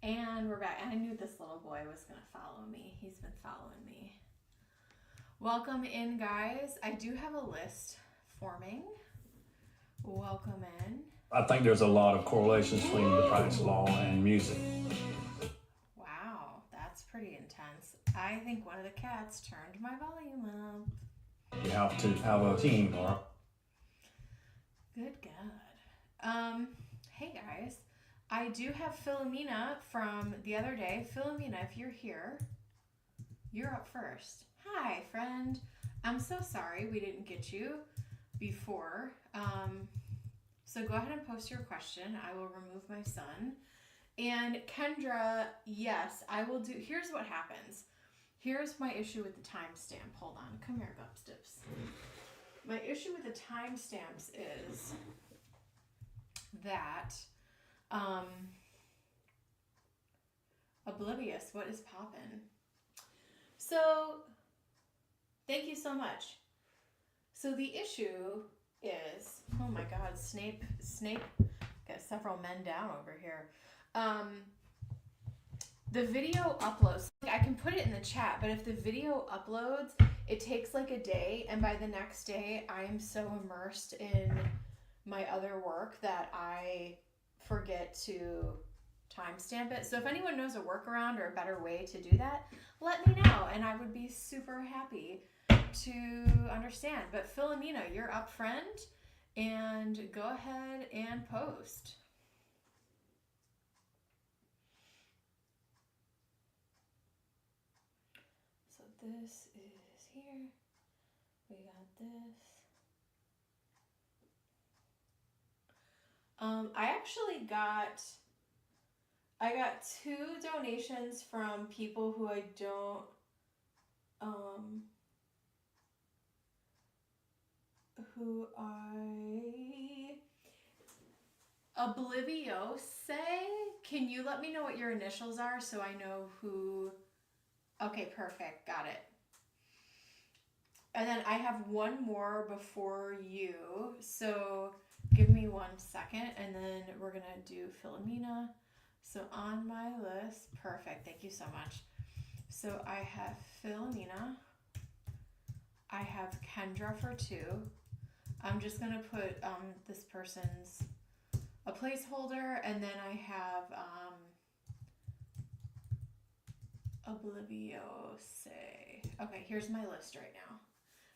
And we're back. And I knew this little boy was going to follow me. He's been following me. Welcome in, guys. I do have a list forming. Welcome in. I think there's a lot of correlations between the Price law and music. Wow, that's pretty intense. I think one of the cats turned my volume up. You have to have a team, Laura. Good God. Hey guys. I do have Philomena from the other day. Philomena, if you're here, you're up first. Hi, friend. I'm so sorry we didn't get you before. So go ahead and post your question. I will remove my son. And Kendra, yes, I will do. Here's what happens. Here's my issue with the timestamp. Hold on. Come here, Gupstips. My issue with the timestamps is that Oblivious, what is poppin'? So, thank you so much. So the issue is, oh my God, Snape, got several men down over here. The video uploads, I can put it in the chat, but if the video uploads, it takes like a day, and by the next day, I am so immersed in my other work that I forget to timestamp it. So if anyone knows a workaround or a better way to do that, let me know, and I would be super happy to understand. But Philomena, you're up, friend, and go ahead and post. So this is here. We got this. I got 2 donations from people who I don't, Obliviose, can you let me know what your initials are so I know who, okay, perfect, got it. And then I have one more before you, so give me 1 second, and then we're gonna do Philomena. So on my list, perfect, thank you so much. So I have Philomena, I have Kendra for 2. I'm just gonna put this person's a placeholder, and then I have Obliviose. Okay, here's my list right now.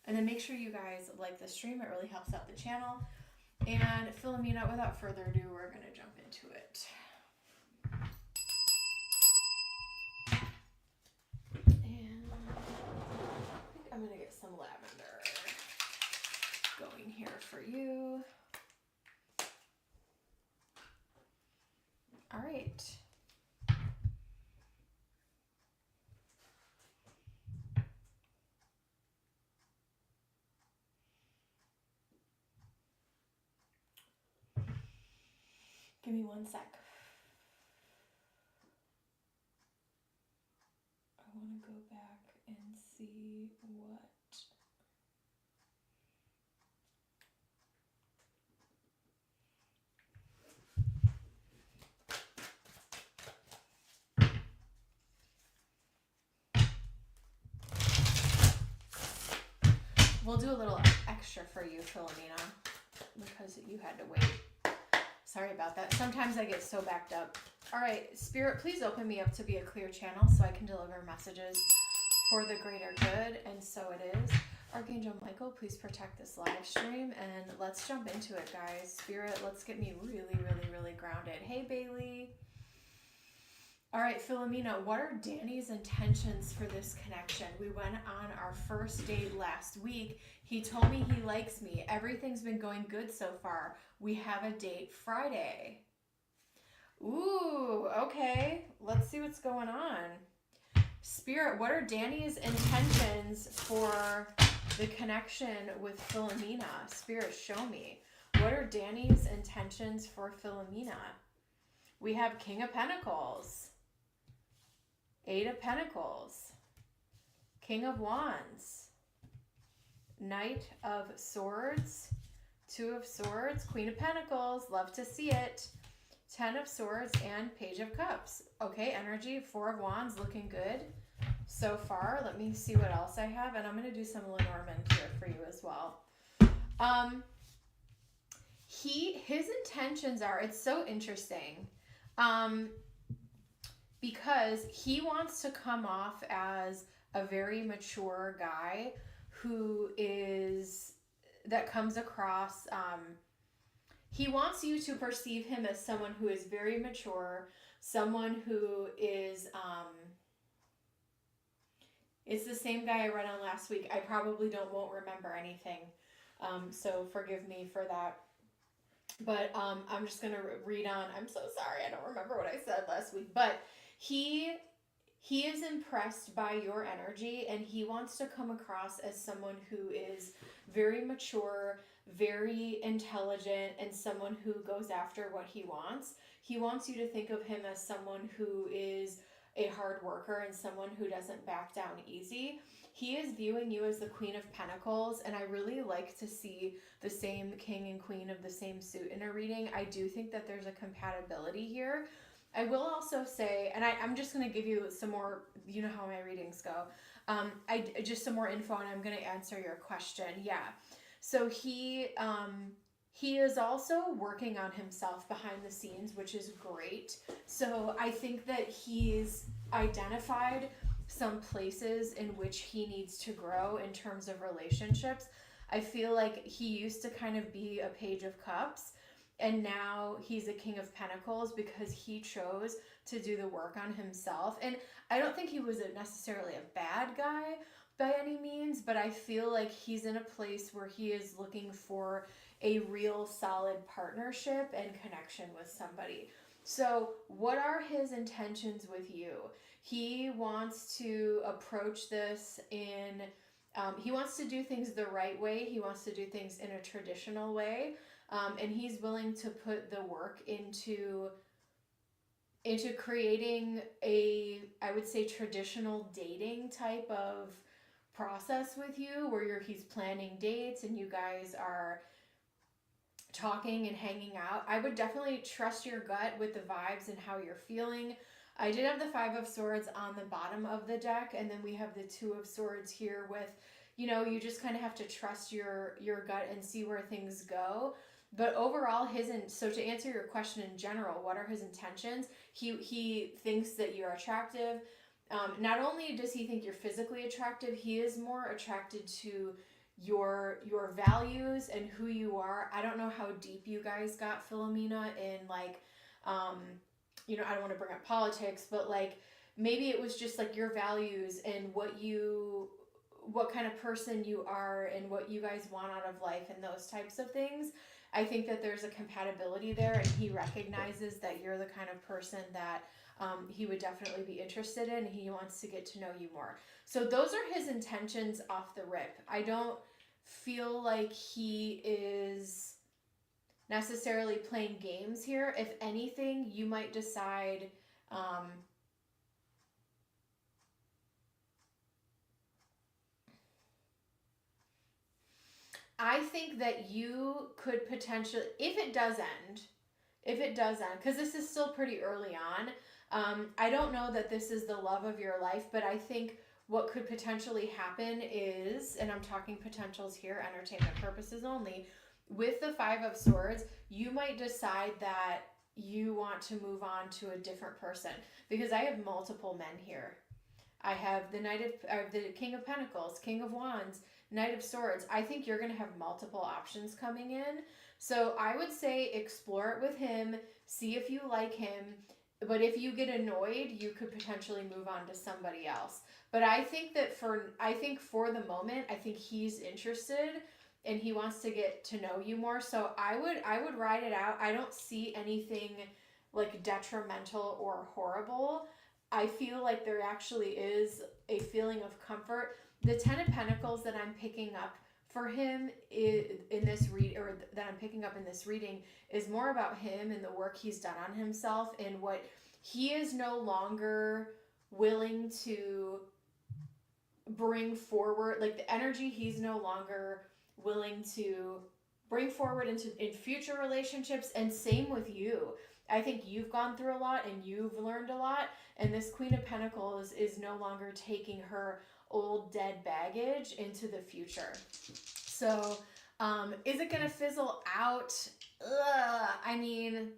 And then make sure you guys like the stream, it really helps out the channel. And Philomena, without further ado, we're gonna jump into it. And I think I'm gonna get some lavender going here for you. All right. Give me 1 sec. I want to go back and see what. We'll do a little extra for you, Philomena, because you had to wait. Sorry about that. Sometimes I get so backed up. All right, Spirit, please open me up to be a clear channel so I can deliver messages for the greater good, and so it is. Archangel Michael, please protect this live stream, and let's jump into it, guys. Spirit, let's get me really grounded. Hey, Bailey. All right, Philomena, what are Danny's intentions for this connection? We went on our first date last week. He told me he likes me. Everything's been going good so far. We have a date Friday. Ooh, okay. Let's see what's going on. Spirit, what are Danny's intentions for the connection with Philomena? Spirit, show me. What are Danny's intentions for Philomena? We have King of Pentacles. 8 of Pentacles, King of Wands, Knight of Swords, 2 of Swords, Queen of Pentacles, love to see it, 10 of Swords, and Page of Cups. Okay, energy, 4 of Wands, looking good so far. Let me see what else I have, and I'm going to do some Lenormand here for you as well. His intentions are, it's so interesting, because he wants to come off as a very mature guy that comes across, he wants you to perceive him as someone who is very mature, someone who is, it's the same guy I read on last week. I probably won't remember anything, so forgive me for that. But I'm just going to read on. I'm so sorry, I don't remember what I said last week. But he is impressed by your energy, and he wants to come across as someone who is very mature, very intelligent, and someone who goes after what he wants. He wants you to think of him as someone who is a hard worker and someone who doesn't back down easy. He is viewing you as the Queen of Pentacles, and I really like to see the same king and queen of the same suit in a reading. I do think that there's a compatibility here. I will also say, and I'm just going to give you some more, you know how my readings go. Just some more info, and I'm going to answer your question. Yeah. So he is also working on himself behind the scenes, which is great. So I think that he's identified some places in which he needs to grow in terms of relationships. I feel like he used to kind of be a Page of Cups, and now he's a King of Pentacles because he chose to do the work on himself. And I don't think he was necessarily a bad guy by any means, but I feel like he's in a place where he is looking for a real solid partnership and connection with somebody. So what are his intentions with you? He wants to approach this in, he wants to do things the right way. He wants to do things in a traditional way. And he's willing to put the work into creating a, I would say, traditional dating type of process with you, where he's planning dates and you guys are talking and hanging out. I would definitely trust your gut with the vibes and how you're feeling. I did have the 5 of Swords on the bottom of the deck, and then we have the 2 of Swords here with, you know, you just kind of have to trust your gut and see where things go. But overall, so to answer your question in general, what are his intentions? He thinks that you're attractive. Not only does he think you're physically attractive, he is more attracted to your values and who you are. I don't know how deep you guys got, Philomena, in like, you know, I don't want to bring up politics, but like maybe it was just like your values and what kind of person you are and what you guys want out of life and those types of things. I think that there's a compatibility there, and he recognizes that you're the kind of person that he would definitely be interested in. He wants to get to know you more. So those are his intentions off the rip. I don't feel like he is necessarily playing games here. If anything, you might decide, I think that you could potentially, if it does end, because this is still pretty early on, I don't know that this is the love of your life, but I think what could potentially happen is, and I'm talking potentials here, entertainment purposes only, with the 5 of Swords, you might decide that you want to move on to a different person, because I have multiple men here. I have the King of Pentacles, King of Wands, Knight of Swords. I think you're going to have multiple options coming in. So I would say explore it with him, see if you like him. But if you get annoyed, you could potentially move on to somebody else. But I think that for the moment, I think he's interested and he wants to get to know you more. So I would ride it out. I don't see anything like detrimental or horrible. I feel like there actually is a feeling of comfort. The 10 of Pentacles that I'm picking up for him in this reading is more about him and the work he's done on himself, and what he is no longer willing to bring forward, like the energy he's no longer willing to bring forward in future relationships. And same with you. I think you've gone through a lot and you've learned a lot. And this Queen of Pentacles is no longer taking her old dead baggage into the future. So, is it going to fizzle out? I mean,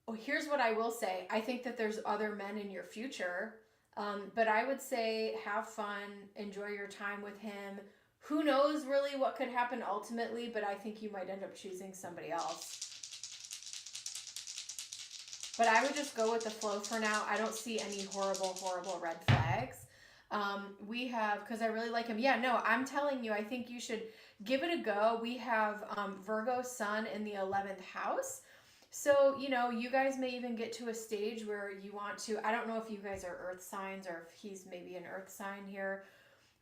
well, here's what I will say. I think that there's other men in your future. But I would say have fun, enjoy your time with him. Who knows really what could happen ultimately, but I think you might end up choosing somebody else. But I would just go with the flow for now. I don't see any horrible red flags. We have, because I really like him. Yeah, no, I'm telling you, I think you should give it a go. We have Virgo Sun in the 11th house. So, you know, you guys may even get to a stage where you want to, I don't know if you guys are earth signs or if he's maybe an earth sign here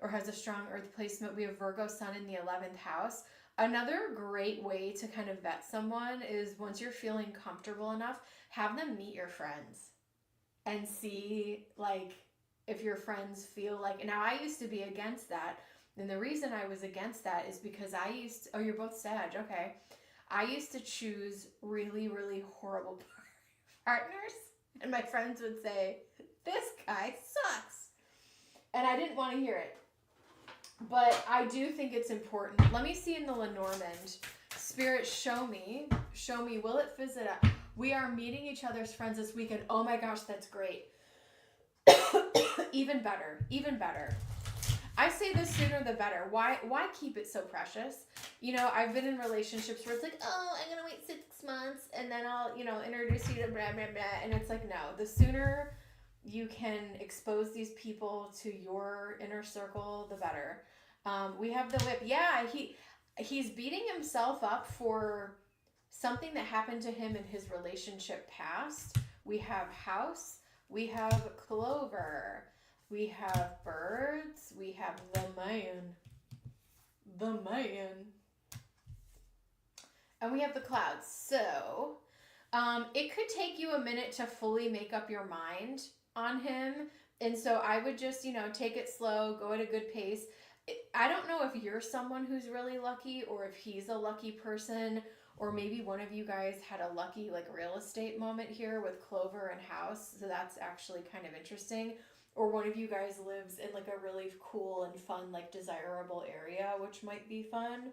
or has a strong earth placement. We have Virgo Sun in the 11th house. Another great way to kind of vet someone is once you're feeling comfortable enough, have them meet your friends and see like if your friends feel like, now I used to be against that. And the reason I was against that is because I used to, oh, you're both Sag, okay. I used to choose really horrible partners, and my friends would say, this guy sucks. And I didn't want to hear it. But I do think it's important. Let me see in the Lenormand. Spirit, show me, will it fizz it up? We are meeting each other's friends this weekend. Oh my gosh, that's great. Even better. I say the sooner the better. Why keep it so precious? You know, I've been in relationships where it's like, oh, I'm going to wait 6 months and then I'll, you know, introduce you to blah, blah, blah. And it's like, no, the sooner you can expose these people to your inner circle, the better. We have the whip. Yeah, he's beating himself up for something that happened to him in his relationship past. We have house. We have clover. We have birds. We have the man. And we have the clouds. So, it could take you a minute to fully make up your mind on him. And so I would just, you know, take it slow, go at a good pace. I don't know if you're someone who's really lucky or if he's a lucky person, or maybe one of you guys had a lucky like real estate moment here with clover and house. So that's actually kind of interesting. Or one of you guys lives in like a really cool and fun, like desirable area, which might be fun.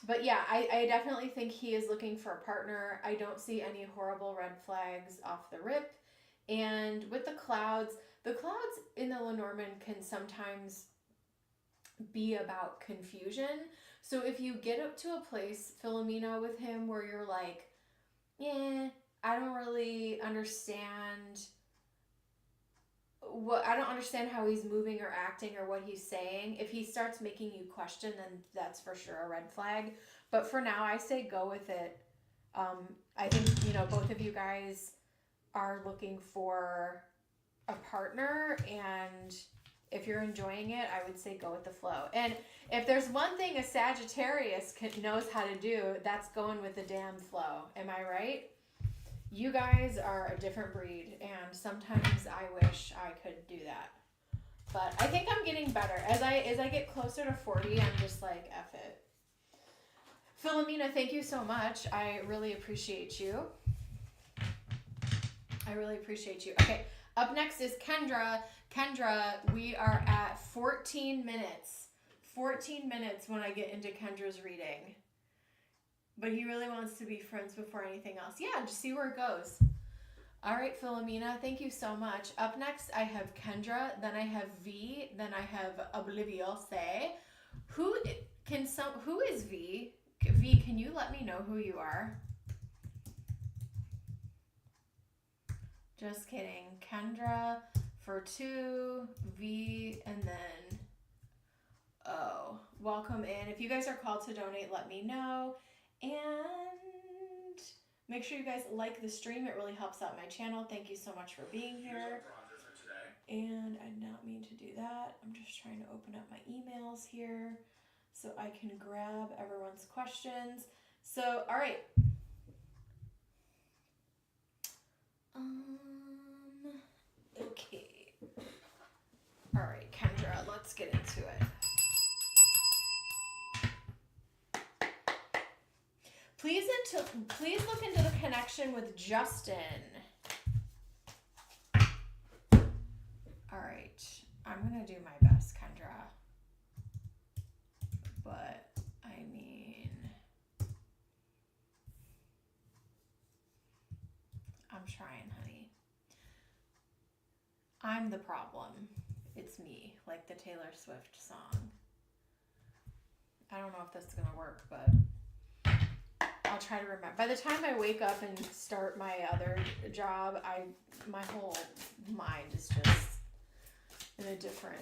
But yeah, I definitely think he is looking for a partner. I don't see any horrible red flags off the rip. And with the clouds in the Lenormand can sometimes be about confusion. So if you get up to a place, Philomena, with him where you're like, yeah, I don't really understand I don't understand how he's moving or acting or what he's saying. If he starts making you question, then that's for sure a red flag. But for now, I say go with it. I think, you know, both of you guys are looking for a partner, and if you're enjoying it, I would say go with the flow. And if there's one thing a Sagittarius knows how to do, that's going with the damn flow. Am I right? You guys are a different breed, and sometimes I wish I could do that. But I think I'm getting better. As I get closer to 40, I'm just like, F it. Philomena, thank you so much. I really appreciate you. Okay, up next is Kendra. Kendra, we are at 14 minutes. 14 minutes when I get into Kendra's reading. But he really wants to be friends before anything else. Yeah, just see where it goes. All right, Philomena, thank you so much. Up next, I have Kendra, then I have V, then I have Obliviose. Who is V? V, can you let me know who you are? Just kidding. Kendra for 2, V, and then O. Welcome in. If you guys are called to donate, let me know. And make sure you guys like the stream. It really helps out my channel. Thank you so much for being here. And I did not mean to do that. I'm just trying to open up my emails here so I can grab everyone's questions. So, all right. Okay. All right, Kendra, let's get into it. Please look into the connection with Justin. All right, I'm gonna do my best, Kendra. But I mean, I'm trying, honey. I'm the problem. It's me, like the Taylor Swift song. I don't know if that's gonna work, but I'll try to remember. By the time I wake up and start my other job, my whole mind is just in a different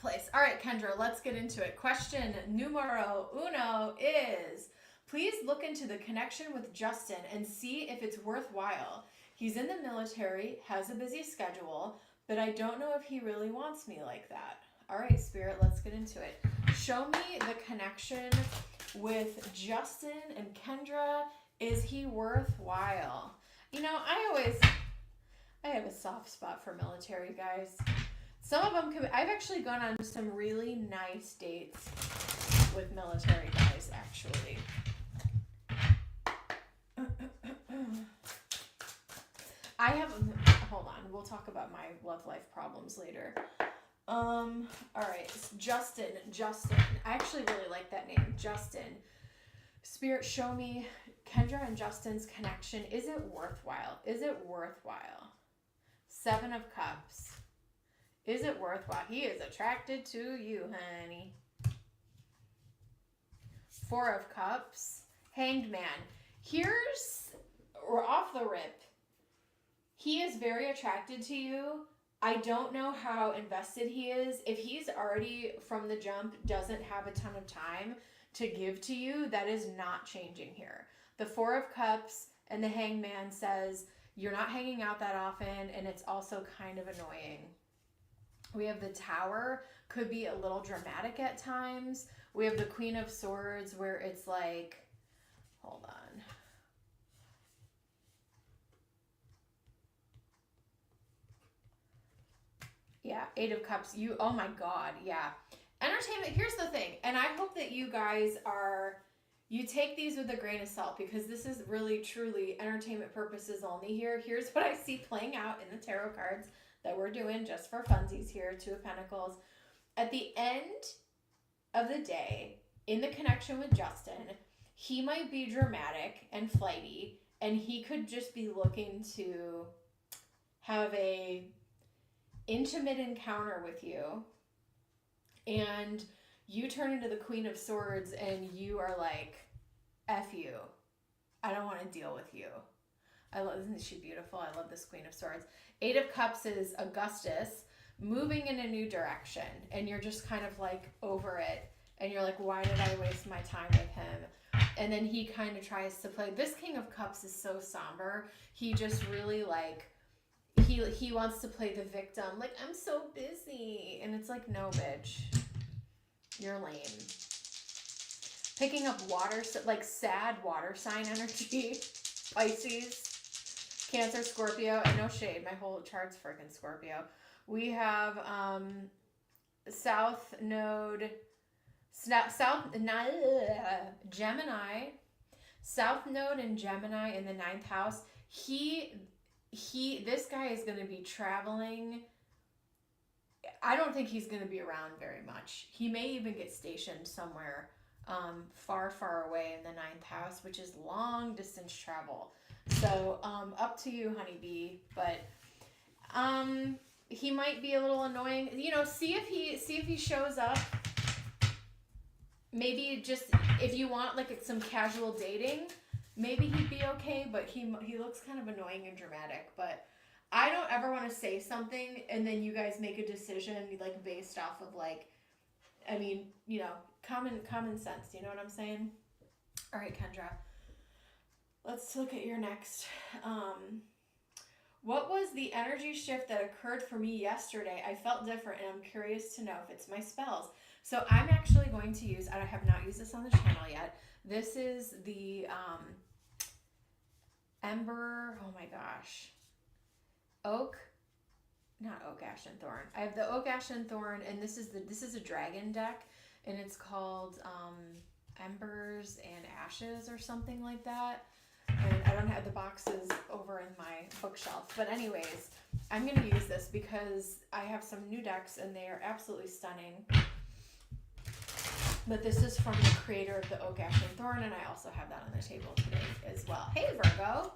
place. All right, Kendra, let's get into it. Question numero uno is, please look into the connection with Justin and see if it's worthwhile. He's in the military, has a busy schedule, but I don't know if he really wants me like that. All right, Spirit, let's get into it. Show me the connection with Justin and Kendra. Is he worthwhile? You know, I have a soft spot for military guys. Some of them I've actually gone on some really nice dates with military guys, actually. Hold on, we'll talk about my love life problems later. All right, Justin. I actually really like that name, Justin. Spirit, show me Kendra and Justin's connection. Is it worthwhile? Is it worthwhile? 7 of Cups. Is it worthwhile? He is attracted to you, honey. 4 of Cups. Hanged Man. We're off the rip. He is very attracted to you. I don't know how invested he is. If he's already from the jump doesn't have a ton of time to give to you, that is not changing here. The 4 of Cups and the Hanged Man says you're not hanging out that often, and it's also kind of annoying. We have the Tower, could be a little dramatic at times. We have the Queen of Swords where it's like, hold on. Yeah, 8 of Cups. Oh my God, yeah. Entertainment, here's the thing, and I hope that you guys you take these with a grain of salt, because this is really, truly entertainment purposes only here. Here's what I see playing out in the tarot cards that we're doing just for funsies here, 2 of Pentacles. At the end of the day, in the connection with Justin, he might be dramatic and flighty, and he could just be looking to have a intimate encounter with you, and you turn into the Queen of Swords and you are like, F you. I don't want to deal with you. Isn't she beautiful? I love this Queen of Swords. 8 of Cups is Augustus moving in a new direction, and you're just kind of like over it, and you're like, why did I waste my time with him? And then he kind of tries to play. This King of Cups is so somber. He just really like, he wants to play the victim. Like, I'm so busy. And it's like, no, bitch. You're lame. Picking up water, like sad water sign energy. Pisces, Cancer, Scorpio, and no shade. My whole chart's freaking Scorpio. We have South Node, Gemini. South Node and Gemini in the 9th house. This guy is going to be traveling. I don't think he's going to be around very much. He may even get stationed somewhere far, far away in the 9th house, which is long distance travel. So up to you, honeybee. But he might be a little annoying. You know, see if he shows up. Maybe just if you want like some casual dating, maybe he'd be okay, but he looks kind of annoying and dramatic. But I don't ever want to say something and then you guys make a decision like based off of like, I mean, you know, common sense. You know what I'm saying? All right, Kendra. Let's look at your next. What was the energy shift that occurred for me yesterday? I felt different, and I'm curious to know if it's my spells. So I'm actually going to use, I have not used this on the channel yet. This is the Ember, oh my gosh. Not Oak, Ash, and Thorn. I have the Oak, Ash, and Thorn, and this is a dragon deck, and it's called embers and ashes or something like that. And I don't have the boxes over in my bookshelf. But anyways, I'm going to use this because I have some new decks and they are absolutely stunning. But this is from the creator of the Oak, Ash, and Thorn, and I also have that on the table today as well. Hey, Virgo.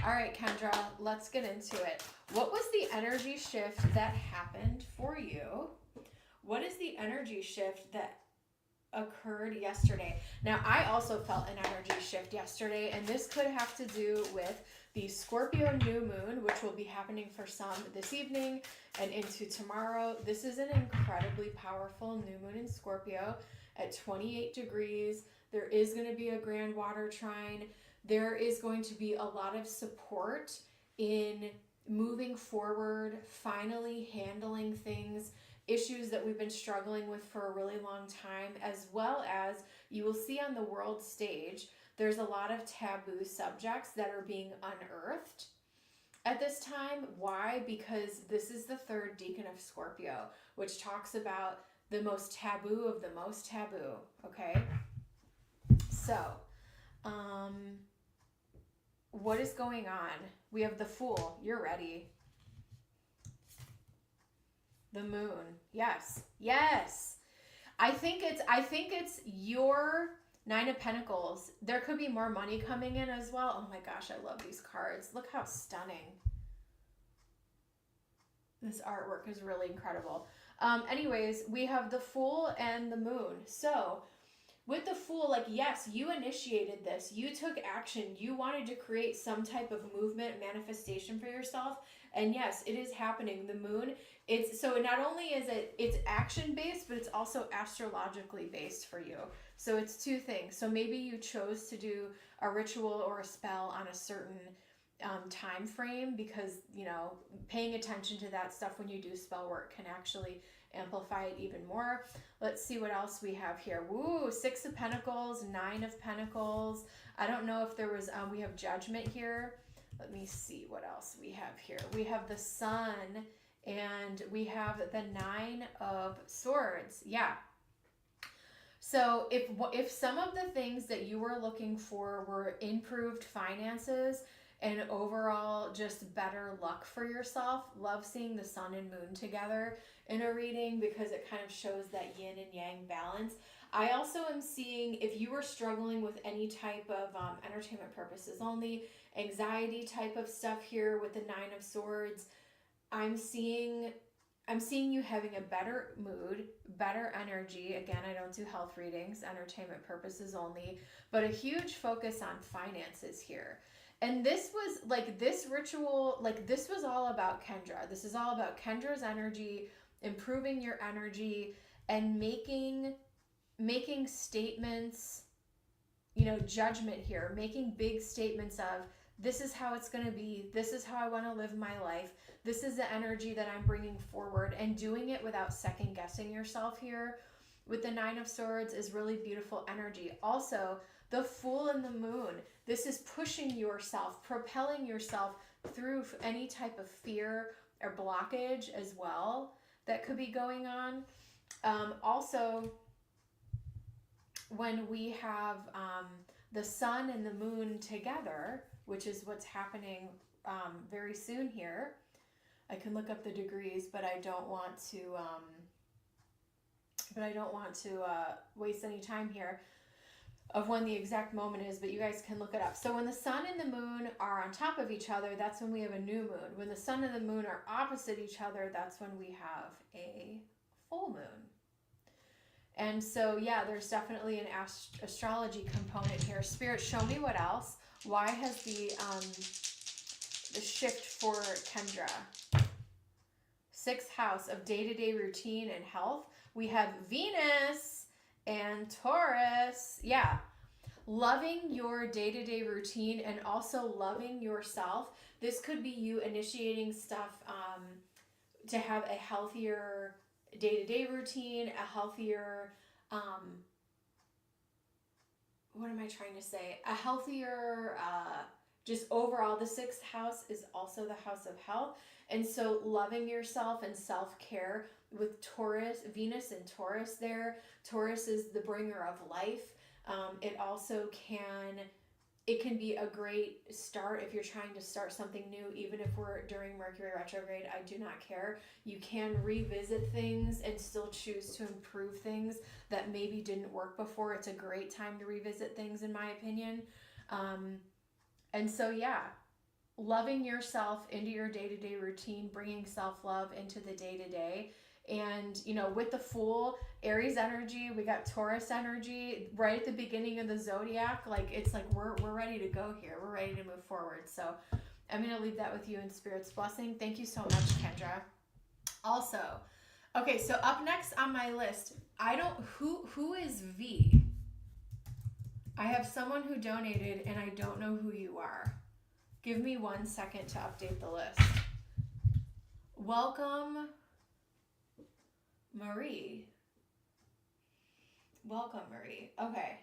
All right, Kendra, let's get into it. What was the energy shift that happened for you? What is the energy shift that occurred yesterday? Now, I also felt an energy shift yesterday, and this could have to do with the Scorpio new moon, which will be happening for some this evening and into tomorrow. This is an incredibly powerful new moon in Scorpio at 28 degrees. There is going to be a grand water trine. There is going to be a lot of support in moving forward, finally handling things, issues that we've been struggling with for a really long time, as well as you will see on the world stage, there's a lot of taboo subjects that are being unearthed at this time. Why? Because this is the third decan of Scorpio, which talks about the most taboo of the most taboo, okay? So, what is going on? We have the Fool. You're ready. The Moon. Yes. Yes. I think it's your Nine of Pentacles. There could be more money coming in as well. Oh my gosh, I love these cards. Look how stunning. This artwork is really incredible. Anyways, we have the Fool and the Moon. So with the Fool, like, yes, you initiated this. You took action. You wanted to create some type of movement, manifestation for yourself. And yes, it is happening. The Moon, so not only is it's action based, but it's also astrologically based for you. So it's two things. So maybe you chose to do a ritual or a spell on a certain time frame because, you know, paying attention to that stuff when you do spell work can actually amplify it even more. Let's see what else we have here. Woo, Six of Pentacles, Nine of Pentacles. I don't know if there was, we have Judgment here. Let me see what else we have here. We have the Sun and we have the Nine of Swords. Yeah. So if some of the things that you were looking for were improved finances and overall just better luck for yourself, love seeing the Sun and Moon together in a reading because it kind of shows that yin and yang balance. I also am seeing if you were struggling with any type of entertainment purposes only, anxiety type of stuff here with the Nine of Swords, I'm seeing you having a better mood, better energy. Again, I don't do health readings, entertainment purposes only, but a huge focus on finances here. And this was like this ritual, like this was all about Kendra. This is all about Kendra's energy, improving your energy and making statements, you know, judgment here, making big statements of this is how it's going to be. This is how I want to live my life. This is the energy that I'm bringing forward, and doing it without second guessing yourself here with the Nine of Swords is really beautiful energy. Also, the Fool and the Moon, this is pushing yourself, propelling yourself through any type of fear or blockage as well that could be going on. Also, when we have the Sun and the Moon together, which is what's happening very soon here. I can look up the degrees, but I don't want to waste any time here of when the exact moment is, but you guys can look it up. So when the Sun and the Moon are on top of each other, that's when we have a new moon. When the Sun and the Moon are opposite each other, that's when we have a full moon. And so, yeah, there's definitely an astrology component here. Spirit, show me what else. Why has the shift for Kendra? Sixth house of day-to-day routine and health. We have Venus and Taurus. Yeah. Loving your day-to-day routine and also loving yourself. This could be you initiating stuff to have a healthier day-to-day routine, a healthier, what am I trying to say? A healthier, just overall, the sixth house is also the house of health. And so loving yourself and self-care with Taurus, Venus and Taurus there. Taurus is the bringer of life. It also it can be a great start if you're trying to start something new, even if we're during Mercury retrograde. I do not care. You can revisit things and still choose to improve things that maybe didn't work before. It's a great time to revisit things, in my opinion. And so, yeah, loving yourself into your day-to-day routine, bringing self-love into the day-to-day. And, you know, with the Fool, Aries energy, we got Taurus energy right at the beginning of the zodiac. Like, it's like we're ready to go here. We're ready to move forward. So I'm going to leave that with you in Spirit's blessing. Thank you so much, Kendra. Also, okay, so up next on my list, who is V? I have someone who donated and I don't know who you are. Give me 1 second to update the list. Welcome, Marie. Welcome, Marie. Okay.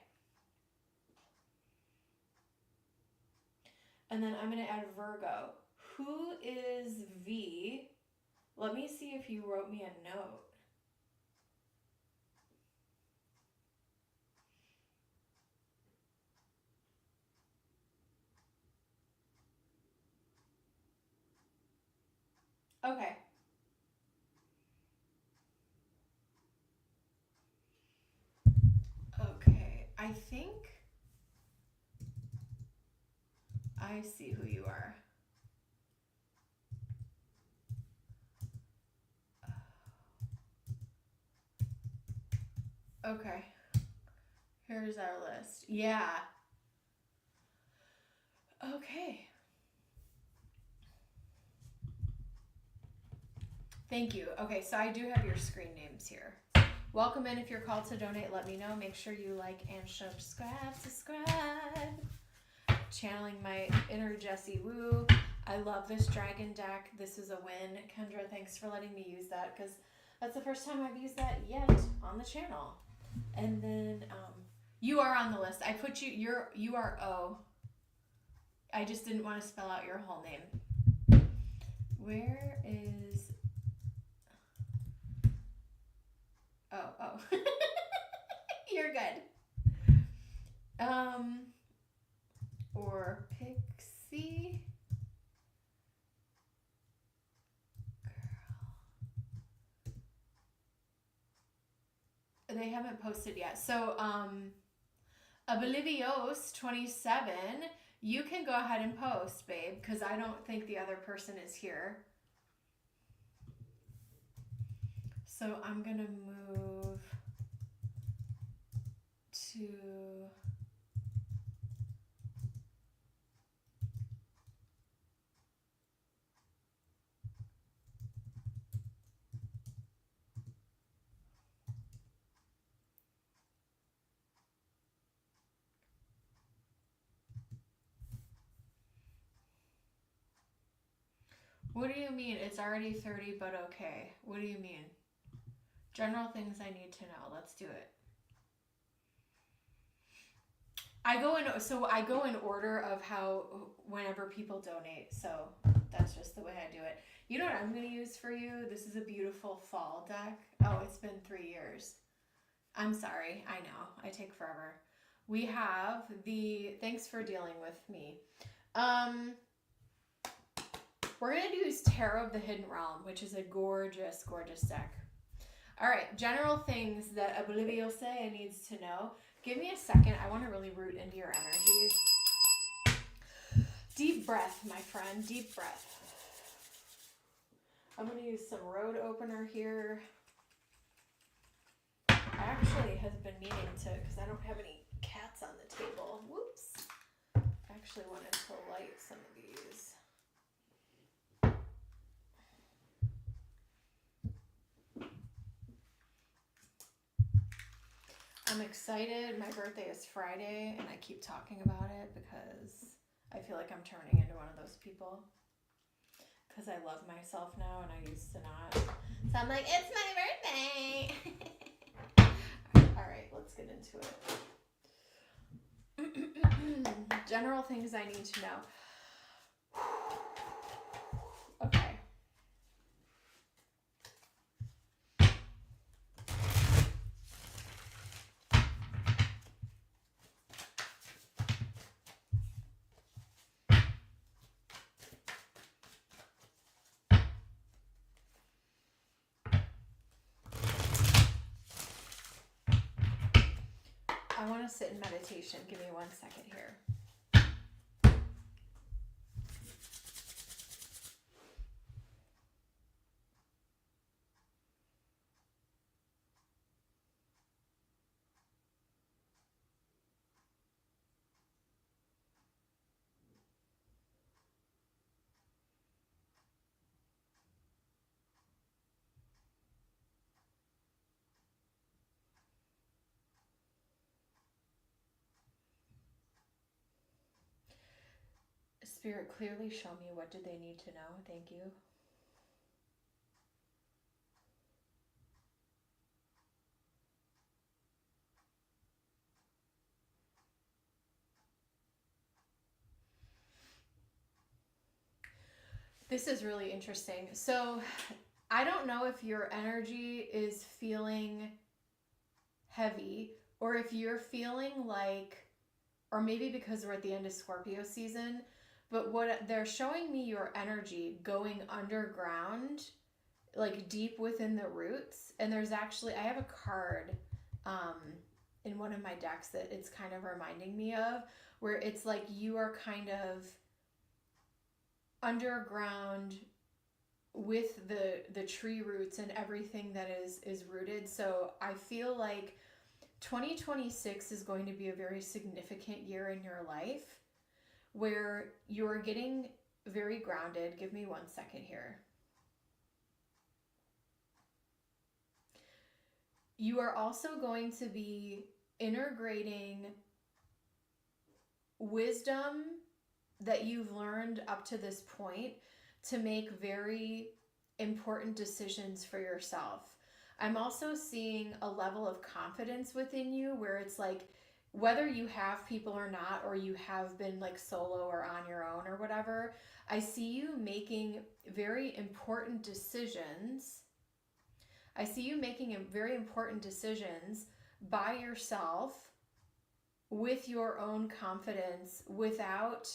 And then I'm going to add Virgo. Who is V? Let me see if you wrote me a note. Okay. Okay. I think I see who you are. Okay. Here's our list. Yeah. Okay. Thank you. Okay, so I do have your screen names here. Welcome in. If you're called to donate, let me know. Make sure you like and subscribe. Channeling my inner Jessie Woo. I love this dragon deck. This is a win. Kendra, thanks for letting me use that, because that's the first time I've used that yet on the channel. And then you are on the list. I put you are O. I just didn't want to spell out your whole name. Where is... Oh. You're good. Or Pixie. Girl. They haven't posted yet. So, Oblivious 27, you can go ahead and post, babe, because I don't think the other person is here. So I'm going to move to... What do you mean? It's already 30, but okay. What do you mean? General things I need to know. Let's do it. I go in order of whenever people donate. So that's just the way I do it. You know what I'm going to use for you? This is a beautiful fall deck. Oh, it's been 3 years. I'm sorry. I know. I take forever. We have thanks for dealing with me. We're going to use Tarot of the Hidden Realm, which is a gorgeous, gorgeous deck. All right, general things that Oblivious needs to know. Give me a second. I want to really root into your energy. Deep breath, my friend. Deep breath. I'm going to use some road opener here. I actually have been meaning to, because I don't have any cats on the table. Whoops. I actually wanted to light some of these. I'm excited. My birthday is Friday, and I keep talking about it because I feel like I'm turning into one of those people. Because I love myself now, and I used to not. So I'm like, it's my birthday! All right, let's get into it. General things I need to know. Okay. I want to sit in meditation. Give me 1 second here. Spirit, clearly show me, what do they need to know? Thank you. This is really interesting. So I don't know if your energy is feeling heavy, or if you're feeling like, or maybe because we're at the end of Scorpio season, but what they're showing me, your energy going underground, like deep within the roots. And there's actually, I have a card in one of my decks that it's kind of reminding me of, where it's like you are kind of underground with the tree roots and everything that is rooted. So I feel like 2026 is going to be a very significant year in your life where you're getting very grounded. Give me 1 second here. You are also going to be integrating wisdom that you've learned up to this point to make very important decisions for yourself. I'm also seeing a level of confidence within you where it's like, whether you have people or not, or you have been like solo or on your own or whatever, I see you making very important decisions. I see you making very important decisions by yourself with your own confidence, without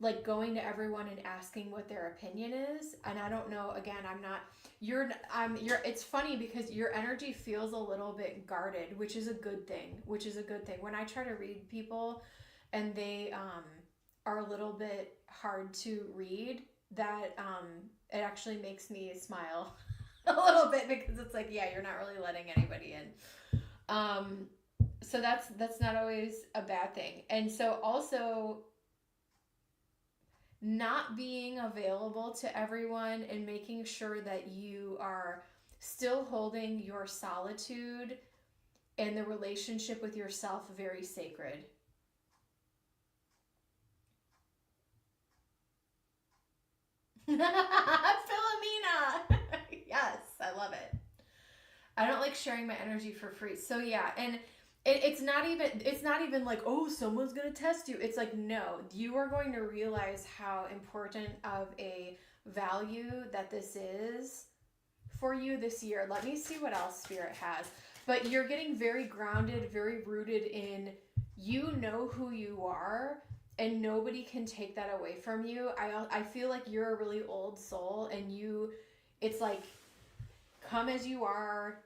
like going to everyone and asking what their opinion is. And I don't know, again, it's funny because your energy feels a little bit guarded, which is a good thing, When I try to read people and they are a little bit hard to read, that it actually makes me smile a little bit, because it's like, yeah, you're not really letting anybody in. So that's not always a bad thing. And so also, not being available to everyone and making sure that you are still holding your solitude and the relationship with yourself very sacred. Philomena! Yes, I love it. I don't like sharing my energy for free. So yeah, and it's not even like, oh, someone's going to test you. It's like, no, you are going to realize how important of a value that this is for you this year. Let me see what else Spirit has. But you're getting very grounded, very rooted in, you know who you are, and nobody can take that away from you. I feel like you're a really old soul, and it's like, come as you are.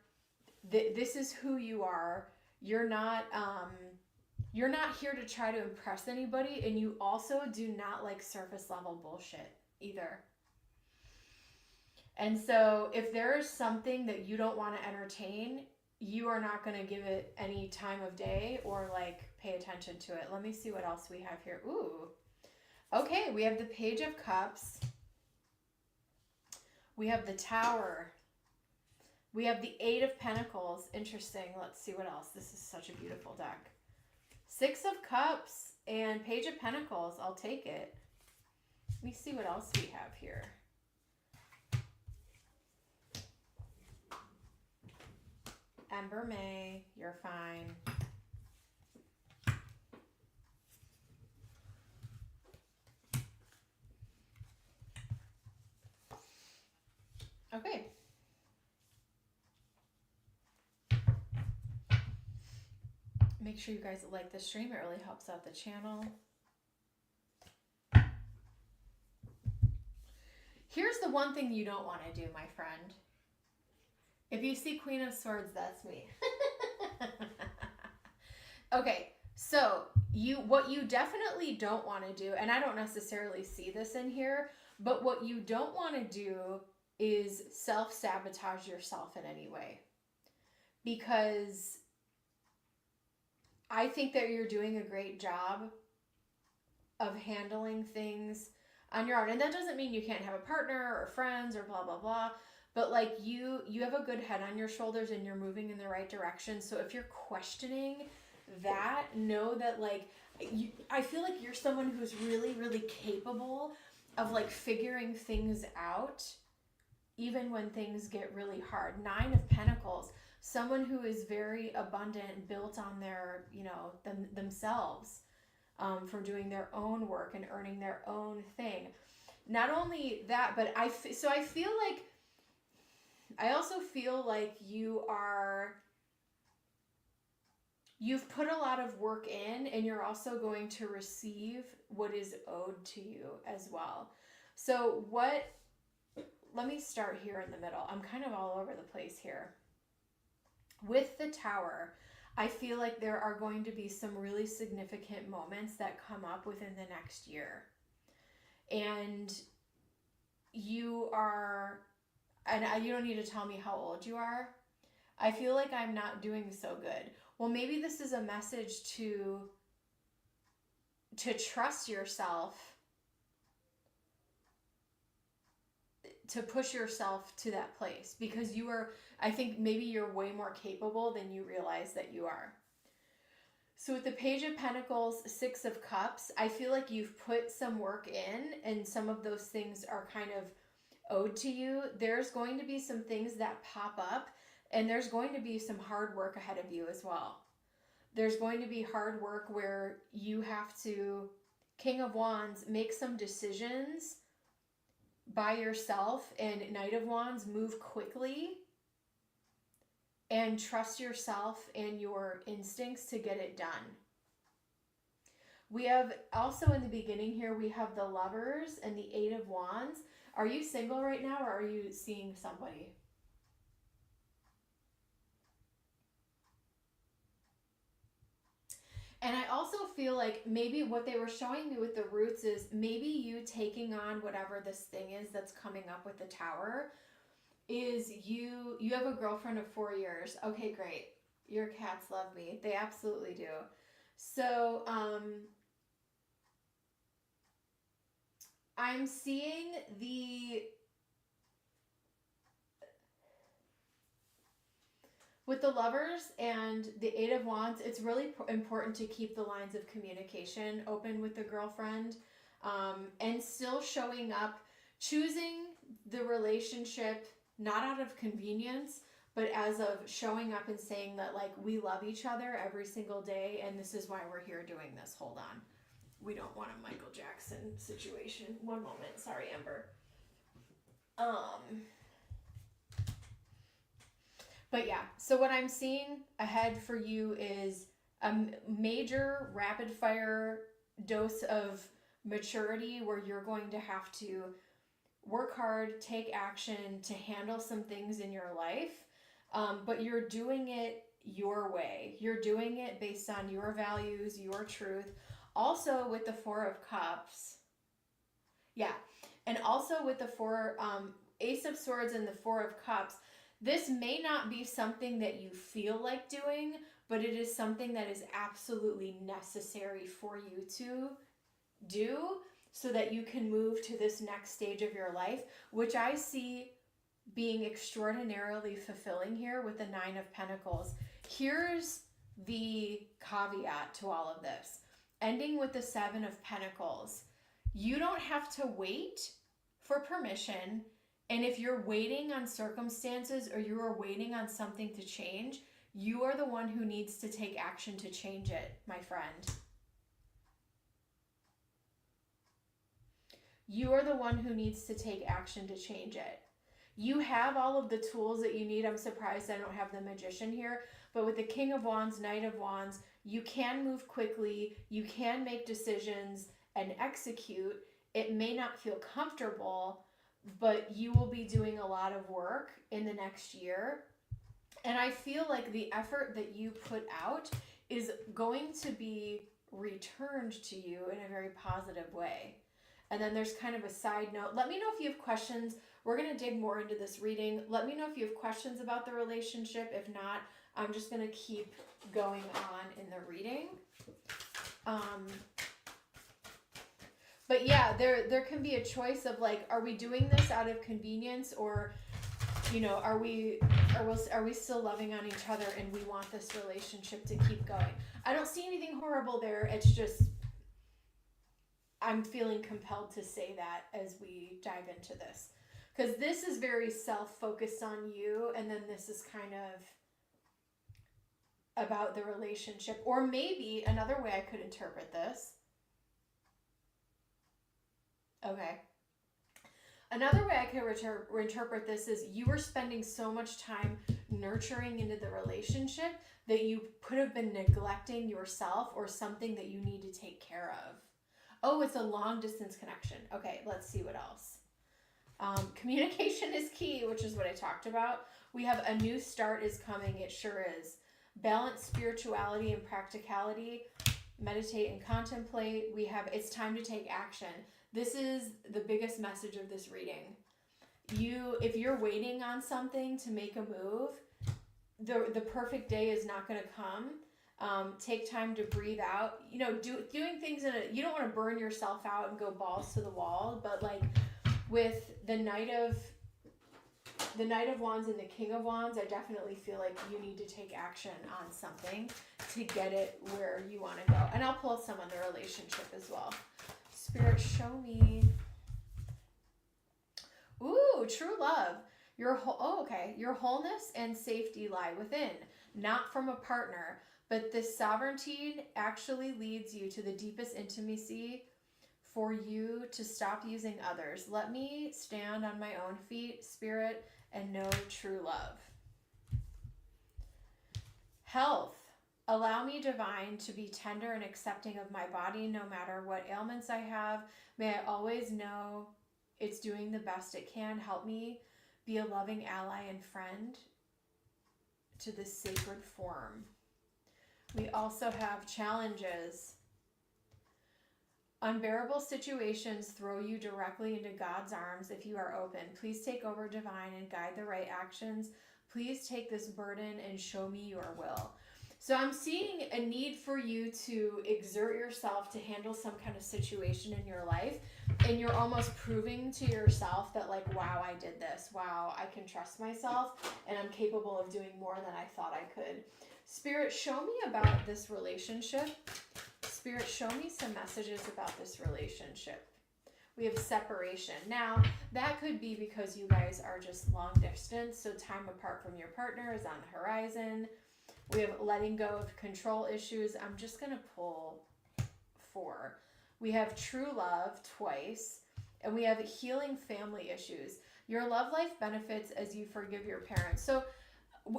This is who you are. You're not here to try to impress anybody, and you also do not like surface level bullshit either. And so if there's something that you don't want to entertain, you are not going to give it any time of day or like pay attention to it. Let me see what else we have here. Ooh. Okay, we have the Page of Cups. We have the Tower. We have the Eight of Pentacles. Interesting. Let's see what else. This is such a beautiful deck. Six of Cups and Page of Pentacles. I'll take it. Let me see what else we have here. Ember May, you're fine. Okay. Make sure you guys like the stream. It really helps out the channel. Here's the one thing you don't want to do, my friend. If you see Queen of Swords, that's me. Okay, so what you definitely don't want to do, and I don't necessarily see this in here, but what you don't want to do is self-sabotage yourself in any way. Because I think that you're doing a great job of handling things on your own. And that doesn't mean you can't have a partner or friends or blah, blah, blah. But like you have a good head on your shoulders and you're moving in the right direction. So if you're questioning that, know that like, I feel like you're someone who's really, really capable of like figuring things out, even when things get really hard. 9 of Pentacles, someone who is very abundant, built on their, themselves, from doing their own work and earning their own thing. Not only that, but I also feel like you've put a lot of work in, and you're also going to receive what is owed to you as well. So let me start here in the middle. I'm kind of all over the place here. With the Tower, I feel like there are going to be some really significant moments that come up within the next year. And you don't need to tell me how old you are. I feel like I'm not doing so good. Well, maybe this is a message to trust yourself, to push yourself to that place, because I think maybe you're way more capable than you realize that you are. So with the Page of Pentacles, 6 of Cups, I feel like you've put some work in, and some of those things are kind of owed to you. There's going to be some things that pop up, and there's going to be some hard work ahead of you as well. There's going to be hard work where you have to, King of Wands, make some decisions by yourself, and Knight of Wands, move quickly and trust yourself and your instincts to get it done. We have also in the beginning here, we have the Lovers and the 8 of Wands. Are you single right now, or are you seeing somebody? And I also feel like maybe what they were showing me with the Roots is maybe you taking on whatever this thing is that's coming up with the Tower is you have a girlfriend of 4 years. Okay, great. Your cats love me. They absolutely do. So, I'm seeing with the Lovers and the 8 of Wands, it's really important to keep the lines of communication open with the girlfriend, and still showing up, choosing the relationship not out of convenience, but as of showing up and saying that like we love each other every single day, and this is why we're here doing this. Hold on. We don't want a Michael Jackson situation. One moment. Sorry, Amber. But yeah, so what I'm seeing ahead for you is a major rapid fire dose of maturity where you're going to have to work hard, take action to handle some things in your life, but you're doing it your way. You're doing it based on your values, your truth. Also with the 4 of Cups, yeah, and also with the Ace of Swords and the 4 of Cups, this may not be something that you feel like doing, but it is something that is absolutely necessary for you to do so that you can move to this next stage of your life, which I see being extraordinarily fulfilling here with the 9 of Pentacles. Here's the caveat to all of this. Ending with the 7 of Pentacles. You don't have to wait for permission. And if you're waiting on circumstances or you are waiting on something to change, you are the one who needs to take action to change it, my friend. You are the one who needs to take action to change it. You have all of the tools that you need. I'm surprised I don't have the Magician here. But with the King of Wands, Knight of Wands, you can move quickly. You can make decisions and execute. It may not feel comfortable, but you will be doing a lot of work in the next year. And I feel like the effort that you put out is going to be returned to you in a very positive way. And then there's kind of a side note. Let me know if you have questions. We're going to dig more into this reading. Let me know if you have questions about the relationship. If not, I'm just going to keep going on in the reading. But yeah, there can be a choice of like, are we doing this out of convenience, or, you know, are we still loving on each other and we want this relationship to keep going? I don't see anything horrible there. It's just, I'm feeling compelled to say that as we dive into this. Because this is very self-focused on you, and then this is kind of about the relationship. Or maybe another way I could interpret this. Okay. Another way I could interpret this is you were spending so much time nurturing into the relationship that you could have been neglecting yourself or something that you need to take care of. Oh, it's a long distance connection. Okay, let's see what else. Communication is key, which is what I talked about. We have a new start is coming. It sure is. Balance spirituality and practicality. Meditate and contemplate. We have it's time to take action. This is the biggest message of this reading. If you're waiting on something to make a move, the perfect day is not going to come. Take time to breathe out. You know, doing things you don't want to burn yourself out and go balls to the wall, but like with the Knight of Wands and the King of Wands, I definitely feel like you need to take action on something to get it where you want to go. And I'll pull some on the relationship as well. Spirit, show me. Ooh, true love. Your wholeness and safety lie within, not from a partner. But this sovereignty actually leads you to the deepest intimacy for you to stop using others. Let me stand on my own feet, Spirit, and know true love. Health. Allow me, divine, to be tender and accepting of my body no matter what ailments I have. May I always know it's doing the best it can. Help me be a loving ally and friend to this sacred form. We also have challenges. Unbearable situations throw you directly into God's arms if you are open. Please take over, divine, and guide the right actions. Please take this burden and show me your will. So I'm seeing a need for you to exert yourself to handle some kind of situation in your life. And you're almost proving to yourself that like, wow, I did this. Wow, I can trust myself and I'm capable of doing more than I thought I could. Spirit, show me about this relationship. Spirit, show me some messages about this relationship. We have separation. Now, that could be because you guys are just long distance, so time apart from your partner is on the horizon. We have letting go of control issues. I'm just going to pull 4. We have true love twice, and we have healing family issues. Your love life benefits as you forgive your parents. So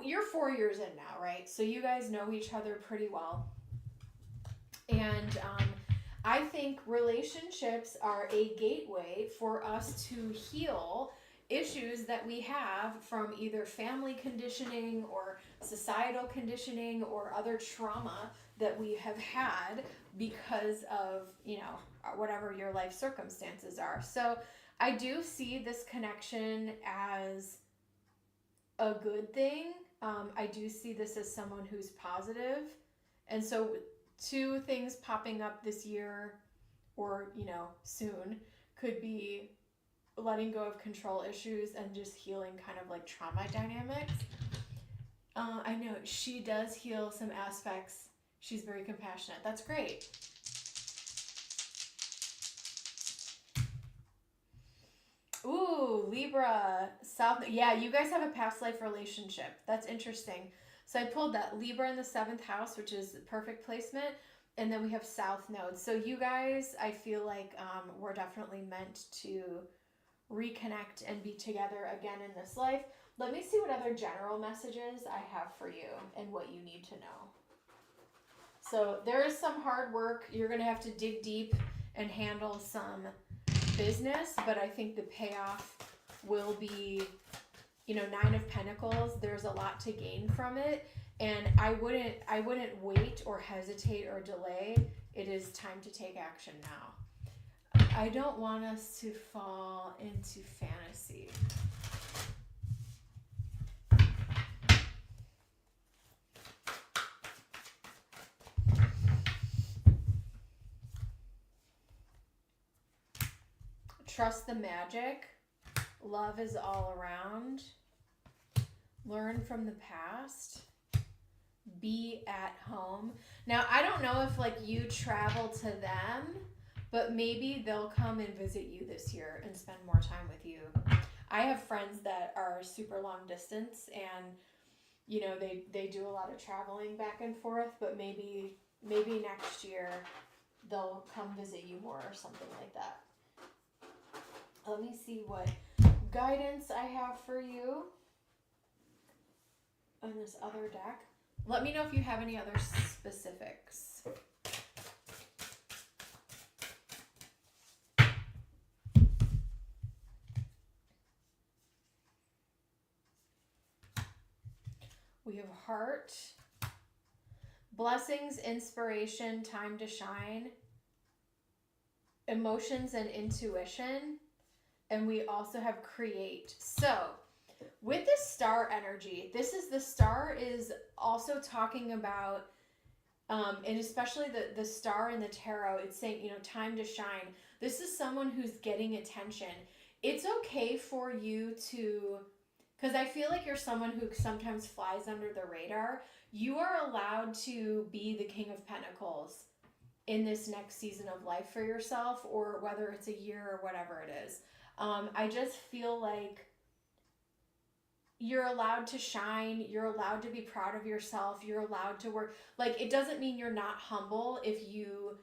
you're 4 years in now, right? So you guys know each other pretty well. And I think relationships are a gateway for us to heal issues that we have from either family conditioning or societal conditioning or other trauma that we have had because of, you know, whatever your life circumstances are. So I do see this connection as a good thing. I do see this as someone who's positive. And so 2 things popping up this year or, you know, soon could be letting go of control issues and just healing kind of like trauma dynamics. I know she does heal some aspects. She's very compassionate. That's great. Ooh, Libra, South. Yeah, you guys have a past life relationship. That's interesting. So I pulled that Libra in the 7th house, which is the perfect placement. And then we have South Node. So you guys, I feel like we're definitely meant to reconnect and be together again in this life. Let me see what other general messages I have for you and what you need to know. So there is some hard work. You're going to have to dig deep and handle some business, but I think the payoff will be, you know, 9 of Pentacles. There's a lot to gain from it. And I wouldn't wait or hesitate or delay. It is time to take action now. I don't want us to fall into fantasy. Trust the magic. Love is all around. Learn from the past. Be at home. Now, I don't know if like you travel to them, but maybe they'll come and visit you this year and spend more time with you. I have friends that are super long distance, and you know, they do a lot of traveling back and forth, but maybe next year they'll come visit you more or something like that. Let me see what guidance I have for you on this other deck. Let me know if you have any other specifics. We have heart, blessings, inspiration, time to shine, emotions and intuition, and we also have create. So with this star energy, the star is also talking about, and especially the star in the tarot, it's saying, you know, time to shine. This is someone who's getting attention. It's okay for you to, because I feel like you're someone who sometimes flies under the radar. You are allowed to be the King of Pentacles in this next season of life for yourself, or whether it's a year or whatever it is. I just feel like you're allowed to shine. You're allowed to be proud of yourself. You're allowed to work. Like, it doesn't mean you're not humble if you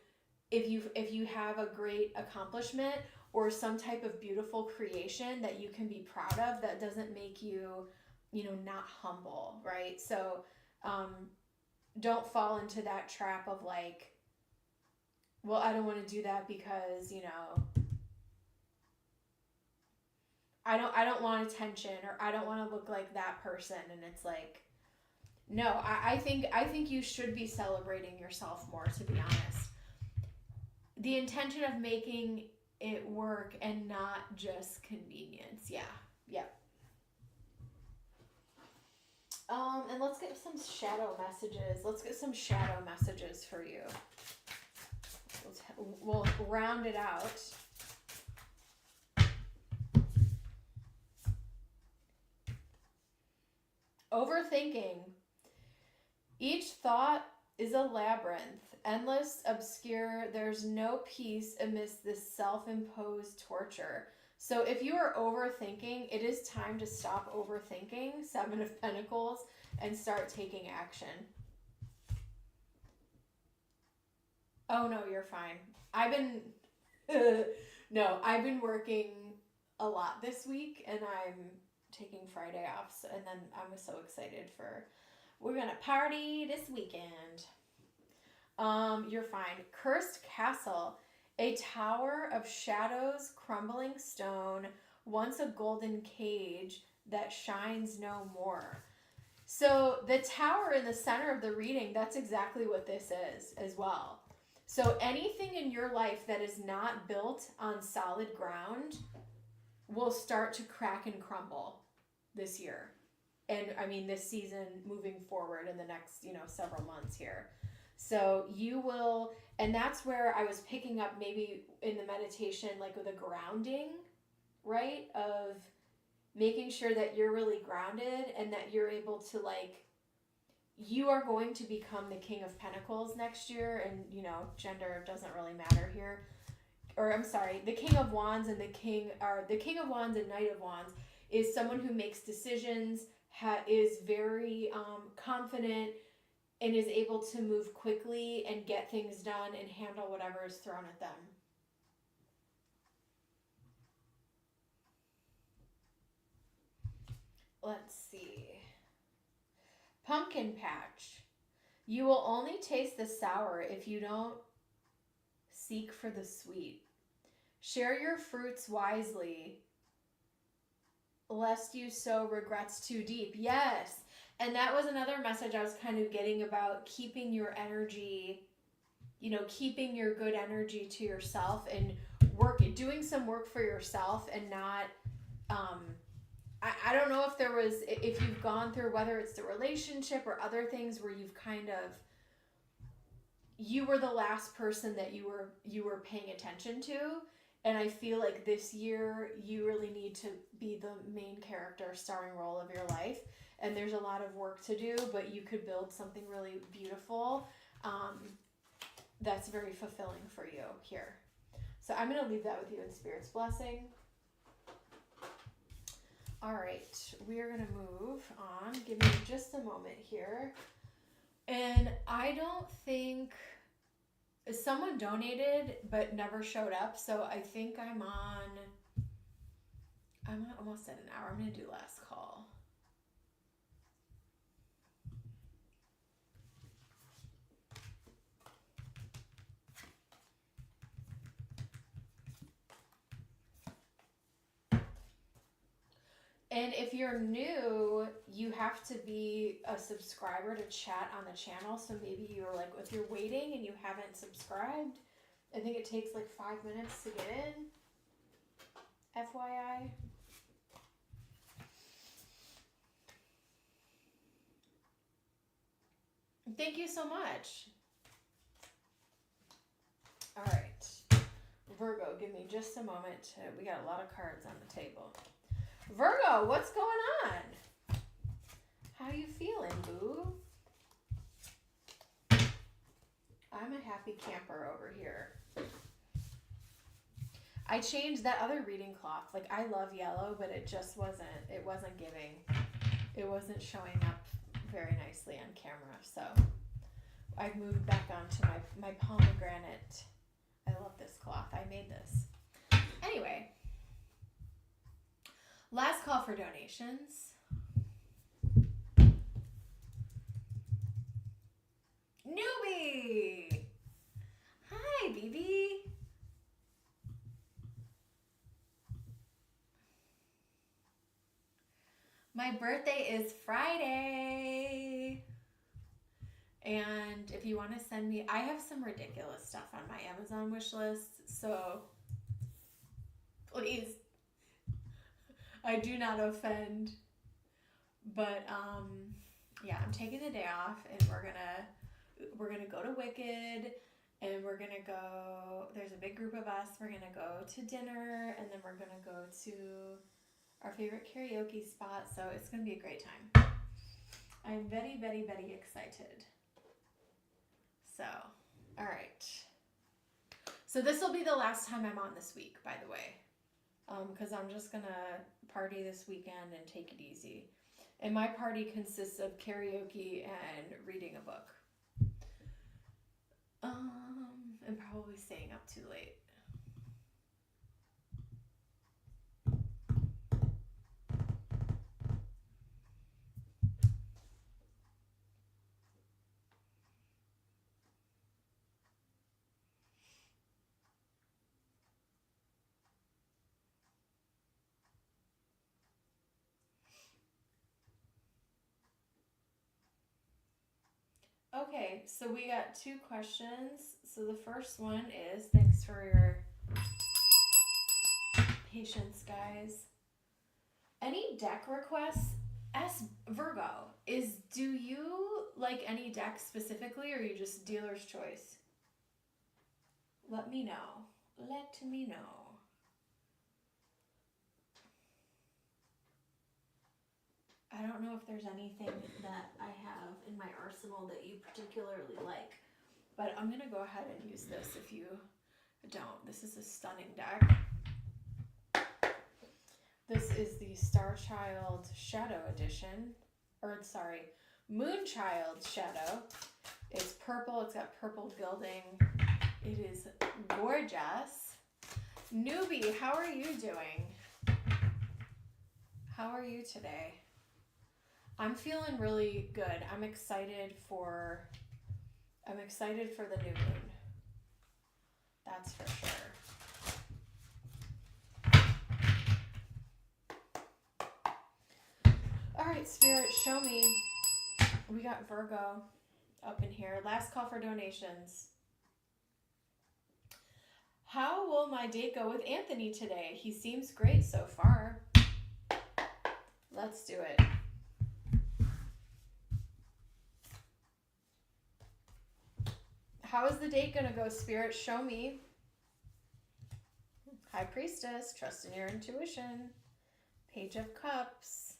have a great accomplishment or some type of beautiful creation that you can be proud of. That doesn't make you, you know, not humble, right? So don't fall into that trap of like, well, I don't want to do that because, you know, I don't want attention, or I don't want to look like that person. And it's like, no, I think you should be celebrating yourself more, to be honest. The intention of making it work and not just convenience. Yeah. Yep. And let's get some shadow messages. Let's get some shadow messages for you. We'll round it out. Overthinking. Each thought is a labyrinth, endless, obscure. There's no peace amidst this self-imposed torture. So if you are overthinking, it is time to stop overthinking, Seven of Pentacles, and start taking action. Oh no, you're fine. I've been working a lot this week, and I'm taking Friday off, and then I'm so excited we're gonna party this weekend. You're fine. Cursed Castle, a tower of shadows, crumbling stone, once a golden cage that shines no more. So the tower in the center of the reading, that's exactly what this is as well. So anything in your life that is not built on solid ground will start to crack and crumble this year. And I mean, this season moving forward in the next, you know, several months here. So you will, and that's where I was picking up maybe in the meditation, like with a grounding, right? Of making sure that you're really grounded and that you're able to, like, you are going to become the King of Pentacles next year. And, you know, gender doesn't really matter here. Or I'm sorry, the King of Wands and the King of Wands and Knight of Wands is someone who makes decisions, is very confident, and is able to move quickly and get things done and handle whatever is thrown at them. Let's see. Pumpkin Patch. You will only taste the sour if you don't seek for the sweet. Share your fruits wisely, lest you sow regrets too deep. Yes. And that was another message I was kind of getting about keeping your energy, keeping your good energy to yourself and doing some work for yourself and not, I don't know if you've gone through, whether it's the relationship or other things where you've you were the last person that you were paying attention to. And I feel like this year you really need to be the main character, starring role of your life. And there's a lot of work to do, but you could build something really beautiful that's very fulfilling for you here. So I'm going to leave that with you in Spirit's blessing. All right, we are going to move on. Give me just a moment here. And I don't think someone donated but never showed up, so I think I'm almost at an hour. I'm going to do last call. And if you're new, you have to be a subscriber to chat on the channel. So maybe you're like, if you're waiting and you haven't subscribed, I think it takes like 5 minutes to get in. FYI. Thank you so much. All right. Virgo, give me just a moment. We got a lot of cards on the table. Virgo, what's going on? How you feeling, boo? I'm a happy camper over here. I changed that other reading cloth. Like, I love yellow, but it wasn't giving. It wasn't showing up very nicely on camera. So I've moved back onto my pomegranate. I love this cloth. I made this. Anyway. Last call for donations. Newbie! Hi, BB. My birthday is Friday. And if you want to send me, I have some ridiculous stuff on my Amazon wish list, so please. I do not offend, but yeah, I'm taking the day off, and we're gonna go to Wicked, and we're gonna go. There's a big group of us. We're gonna go to dinner, and then we're gonna go to our favorite karaoke spot. So it's gonna be a great time. I'm very, very, very excited. So, all right. So this will be the last time I'm on this week, by the way. Because I'm just going to party this weekend and take it easy. And my party consists of karaoke and reading a book. And probably staying up too late. Okay, so we got 2 questions. So the first one is, thanks for your patience, guys. Any deck requests? Virgo, do you like any deck specifically, or are you just dealer's choice? Let me know. Let me know. I don't know if there's anything that I have in my arsenal that you particularly like, but I'm going to go ahead and use this if you don't. This is a stunning deck. This is the Starchild Shadow Edition, Moonchild Shadow. It's purple. It's got purple gilding. It is gorgeous. Newbie, how are you doing? How are you today? I'm feeling really good. I'm excited for the new moon. That's for sure. All right, Spirit, show me We got Virgo up in here. Last call for donations. How will my date go with Anthony today? He seems great so far. Let's do it. How is the date gonna go, Spirit? Show me. High Priestess, trust in your intuition. Page of Cups.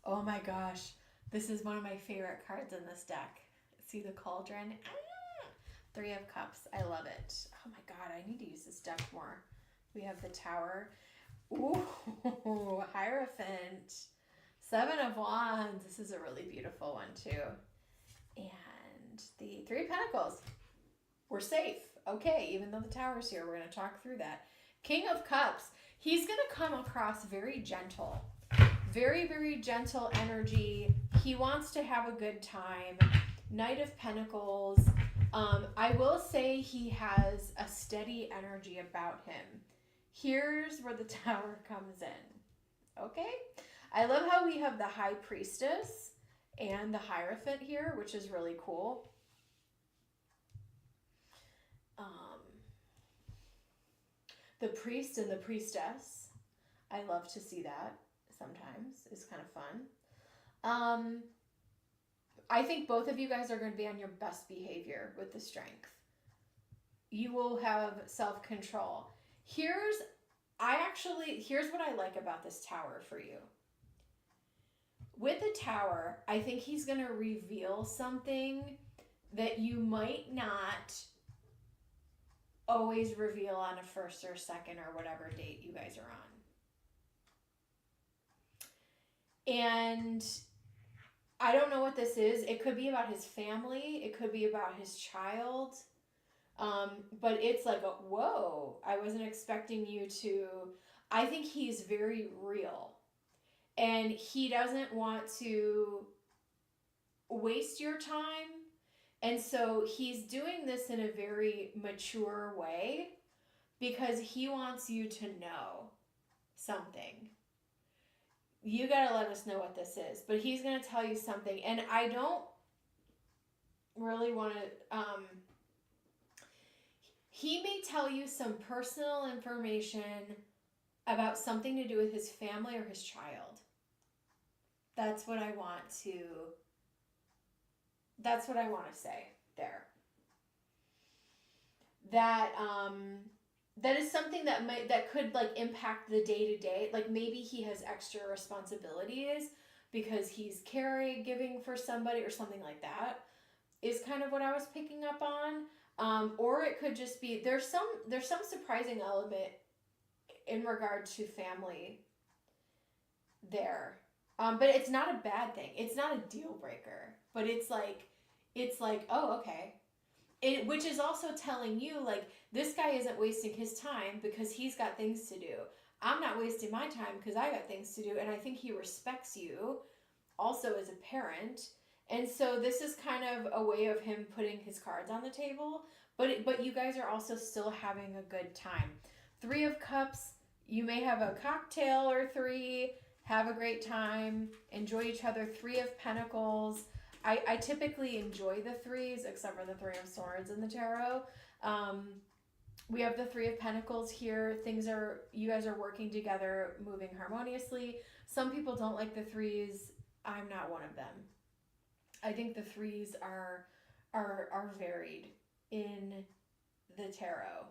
Oh my gosh. This is one of my favorite cards in this deck. See the cauldron? Ah! Three of Cups. I love it. Oh my god, I need to use this deck more. We have the Tower. Ooh, Hierophant. Seven of Wands. This is a really beautiful one too. And the Three of Pentacles. We're safe. Okay, even though the Tower's here, we're going to talk through that. King of Cups. He's going to come across very gentle. Very, very gentle energy. He wants to have a good time. Knight of Pentacles. I will say he has a steady energy about him. Here's where the Tower comes in. Okay? I love how we have the High Priestess and the Hierophant here, which is really cool. The Priest and the Priestess. I love to see that sometimes. It's kind of fun. I think both of you guys are going to be on your best behavior with the Strength. You will have self-control. Here's what I like about this Tower for you. With the Tower, I think he's going to reveal something that you might not always reveal on a first or second or whatever date you guys are on. And I don't know what this is. It could be about his family. It could be about his child. But it's like, whoa, I wasn't expecting you to. I think he's very real. And he doesn't want to waste your time. And so he's doing this in a very mature way because he wants you to know something. You got to let us know what this is. But he's going to tell you something. And I don't really want to... he may tell you some personal information about something to do with his family or his child. That's what I want to say there. That is something that could like impact the day-to-day. Like maybe he has extra responsibilities because he's caregiving for somebody or something like that is kind of what I was picking up on. Or it could just be there's some surprising element in regard to family there. But it's not a bad thing. It's not a deal breaker. But it's like, oh, okay. Which is also telling you, like, this guy isn't wasting his time because he's got things to do. I'm not wasting my time because I got things to do. And I think he respects you also as a parent. And so this is kind of a way of him putting his cards on the table. But you guys are also still having a good time. Three of Cups, you may have a cocktail or three. Have a great time. Enjoy each other. Three of Pentacles. I typically enjoy the threes, except for the Three of Swords in the tarot. We have the Three of Pentacles here. You guys are working together, moving harmoniously. Some people don't like the threes. I'm not one of them. I think the threes are varied in the tarot.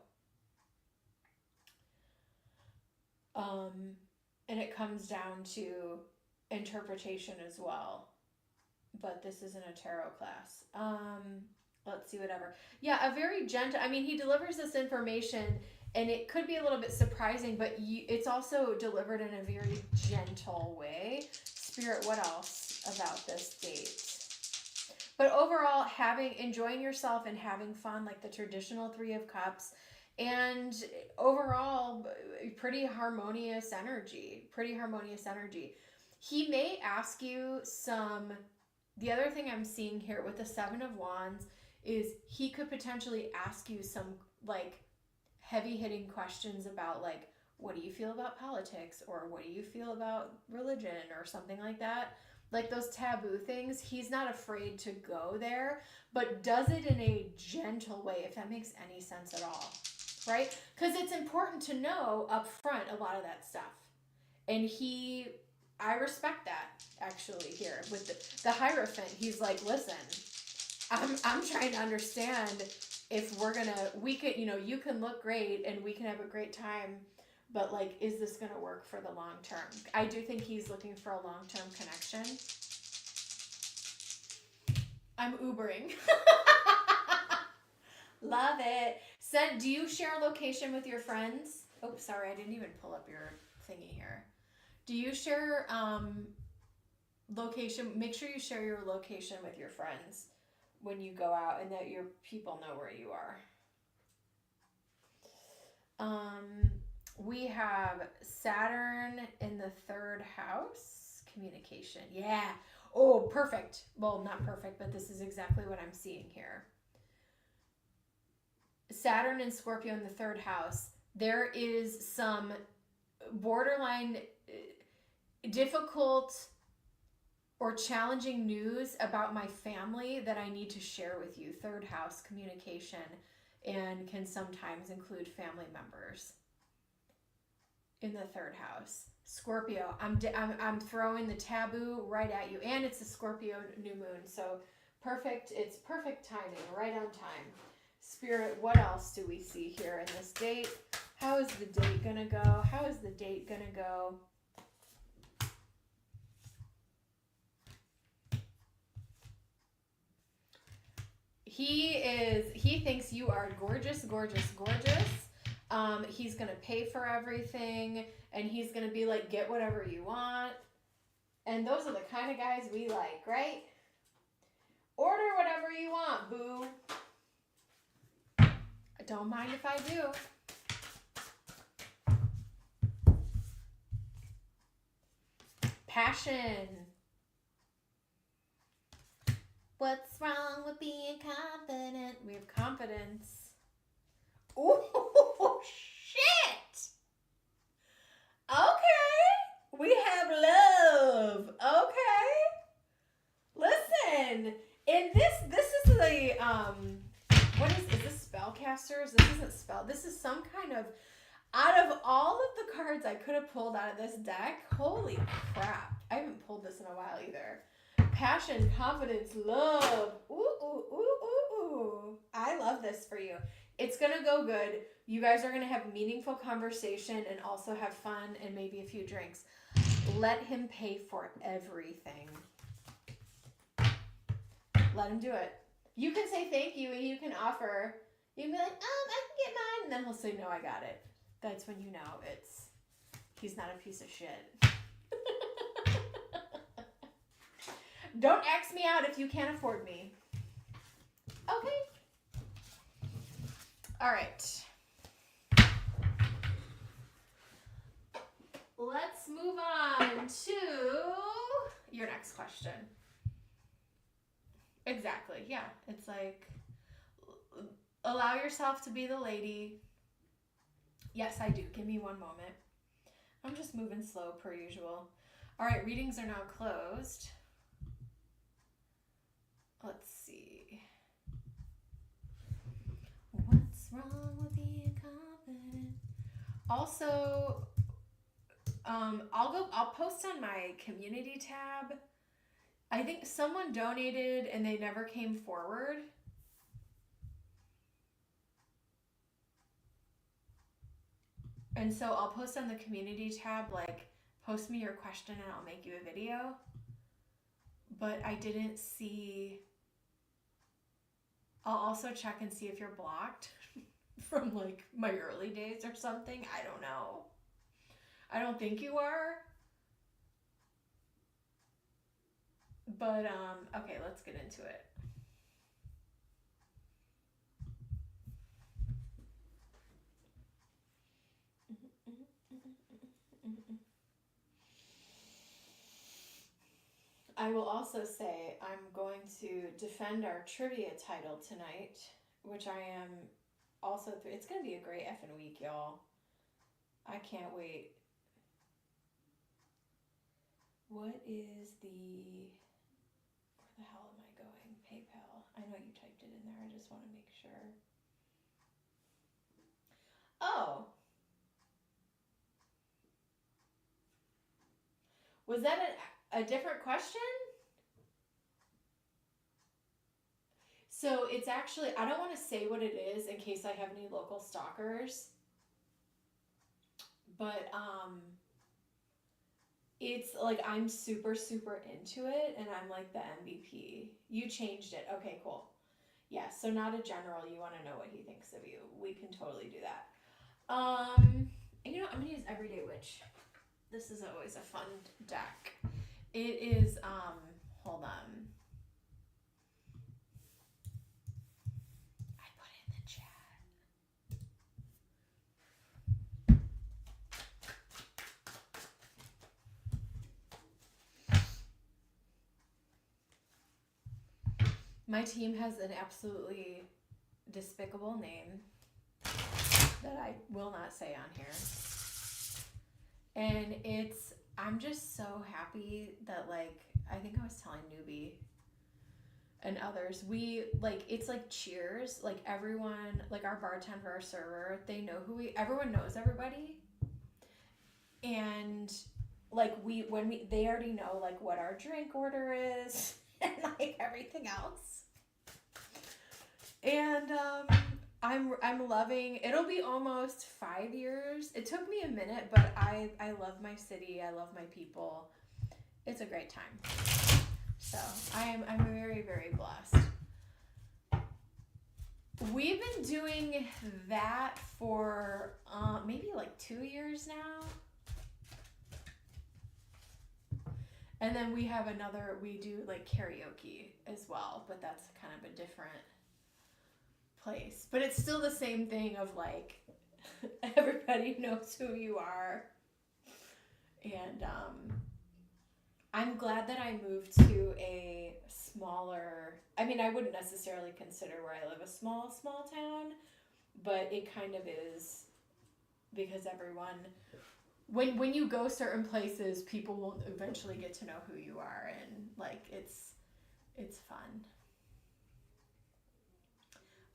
And it comes down to interpretation as well. But this isn't a tarot class. Let's see, whatever. Yeah, a very gentle, I mean, he delivers this information and it could be a little bit surprising, but it's also delivered in a very gentle way. Spirit, what else about this date? But overall, enjoying yourself and having fun, like the traditional Three of Cups. And overall, pretty harmonious energy. He may ask you the other thing I'm seeing here with the Seven of Wands is he could potentially ask you some like heavy hitting questions about like, what do you feel about politics? Or what do you feel about religion or something like that? like those taboo things, he's not afraid to go there, but does it in a gentle way, if that makes any sense at all, right? Because it's important to know up front a lot of that stuff. And I respect that actually here with the Hierophant. He's like, listen, I'm trying to understand if we could, you can look great and we can have a great time, but like, is this going to work for the long term? I do think he's looking for a long-term connection. I'm Ubering. Love it. Do you share location with your friends? Oh, sorry, I didn't even pull up your thingy here. Do you share location? Make sure you share your location with your friends when you go out and that your people know where you are. We have Saturn in the 3rd house. Communication. Yeah. Oh, perfect. Well, not perfect, but this is exactly what I'm seeing here. Saturn and Scorpio in the 3rd house. There is some borderline difficult or challenging news about my family that I need to share with you. 3rd house communication, and can sometimes include family members in the 3rd house. Scorpio, I'm throwing the taboo right at you, and it's a Scorpio new moon, so perfect. It's perfect timing, right on time. Spirit, what else do we see here in this date? How is the date gonna go? How is the date gonna go? He thinks you are gorgeous, gorgeous, gorgeous. He's gonna pay for everything, and he's gonna be like, get whatever you want. And those are the kind of guys we like, right? Order whatever you want, boo. I don't mind if I do. Passion. What's wrong with being confident? We have confidence. Oh, shit. Okay. We have love. Okay. Listen. And this is the, is this spellcasters? This isn't spell. This is some kind of, out of all of the cards I could have pulled out of this deck, holy crap. I haven't pulled this in a while either. Passion, confidence, love. Ooh, ooh, ooh, ooh, ooh. I love this for you. It's going to go good. You guys are going to have meaningful conversation and also have fun and maybe a few drinks. Let him pay for everything. Let him do it. You can say thank you and you can offer. You can be like, I can get mine. And then he'll say, no, I got it. That's when you know he's not a piece of shit. Don't X me out if you can't afford me. Okay. All right. Let's move on to your next question. Exactly. Yeah. It's like, allow yourself to be the lady. Yes, I do. Give me one moment. I'm just moving slow per usual. All right. Readings are now closed. Let's see. What's wrong with being confident? Also, I'll post on my community tab. I think someone donated and they never came forward. And so I'll post on the community tab, like, post me your question and I'll make you a video. But I didn't see. I'll also check and see if you're blocked from like my early days or something. I don't know. I don't think you are. But okay, let's get into it. I will also say I'm going to defend our trivia title tonight, which I am also. It's going to be a great effing week, y'all. I can't wait. What is the, where the hell am I going? PayPal. I know you typed it in there. I just want to make sure. Oh. Was that a different question? So it's actually, I don't want to say what it is in case I have any local stalkers. But it's like I'm super, super into it and I'm like the MVP. You changed it. Okay, cool. Yeah, so not a general. You want to know what he thinks of you. We can totally do that. And you know, I'm going to use Everyday Witch. This is always a fun deck. It is, hold on. I put it in the chat. My team has an absolutely despicable name that I will not say on here. And I'm just so happy that, like, I think I was telling Newbie and others, it's like Cheers. Like, everyone, like our bartender, our server, they know everyone knows everybody. And, like, they already know, like, what our drink order is and, like, everything else. And, I'm loving, it'll be almost 5 years. It took me a minute, but I love my city. I love my people. It's a great time. So I'm very, very blessed. We've been doing that for maybe like 2 years now. And then we do like karaoke as well, but that's kind of a different place. But it's still the same thing of like everybody knows who you are. And I'm glad that I moved to a smaller, I mean, I wouldn't necessarily consider where I live a small town, but it kind of is, because everyone, when you go certain places, people will eventually get to know who you are, and like it's fun.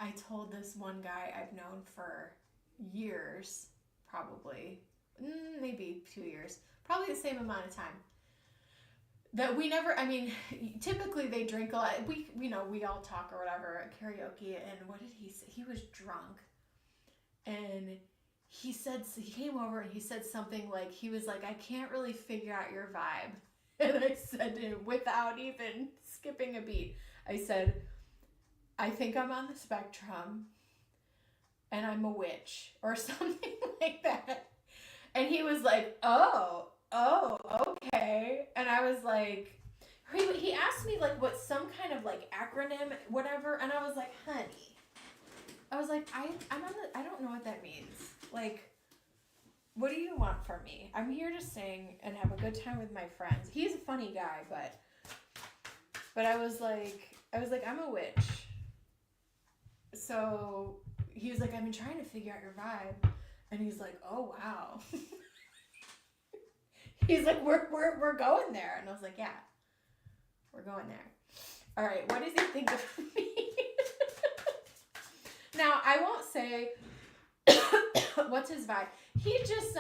I told this one guy I've known for years, probably, maybe 2 years, probably the same amount of time, that we never, I mean, typically they drink a lot. We all talk or whatever at karaoke, and what did he say? He was drunk, and he came over and he said something like, he was like, I can't really figure out your vibe. And I said to him, without even skipping a beat, I said, I think I'm on the spectrum and I'm a witch or something like that. And he was like, oh, okay. And I was like, he asked me like what some kind of like acronym, whatever. And I was like, honey, I was like, I don't know what that means. Like, what do you want from me? I'm here to sing and have a good time with my friends. He's a funny guy, but I was like, I'm a witch. So he was like, I've been trying to figure out your vibe. And he's like, oh, wow. He's like, we're going there. And I was like, yeah, we're going there. All right, what does he think of me? Now, I won't say what's his vibe. He's just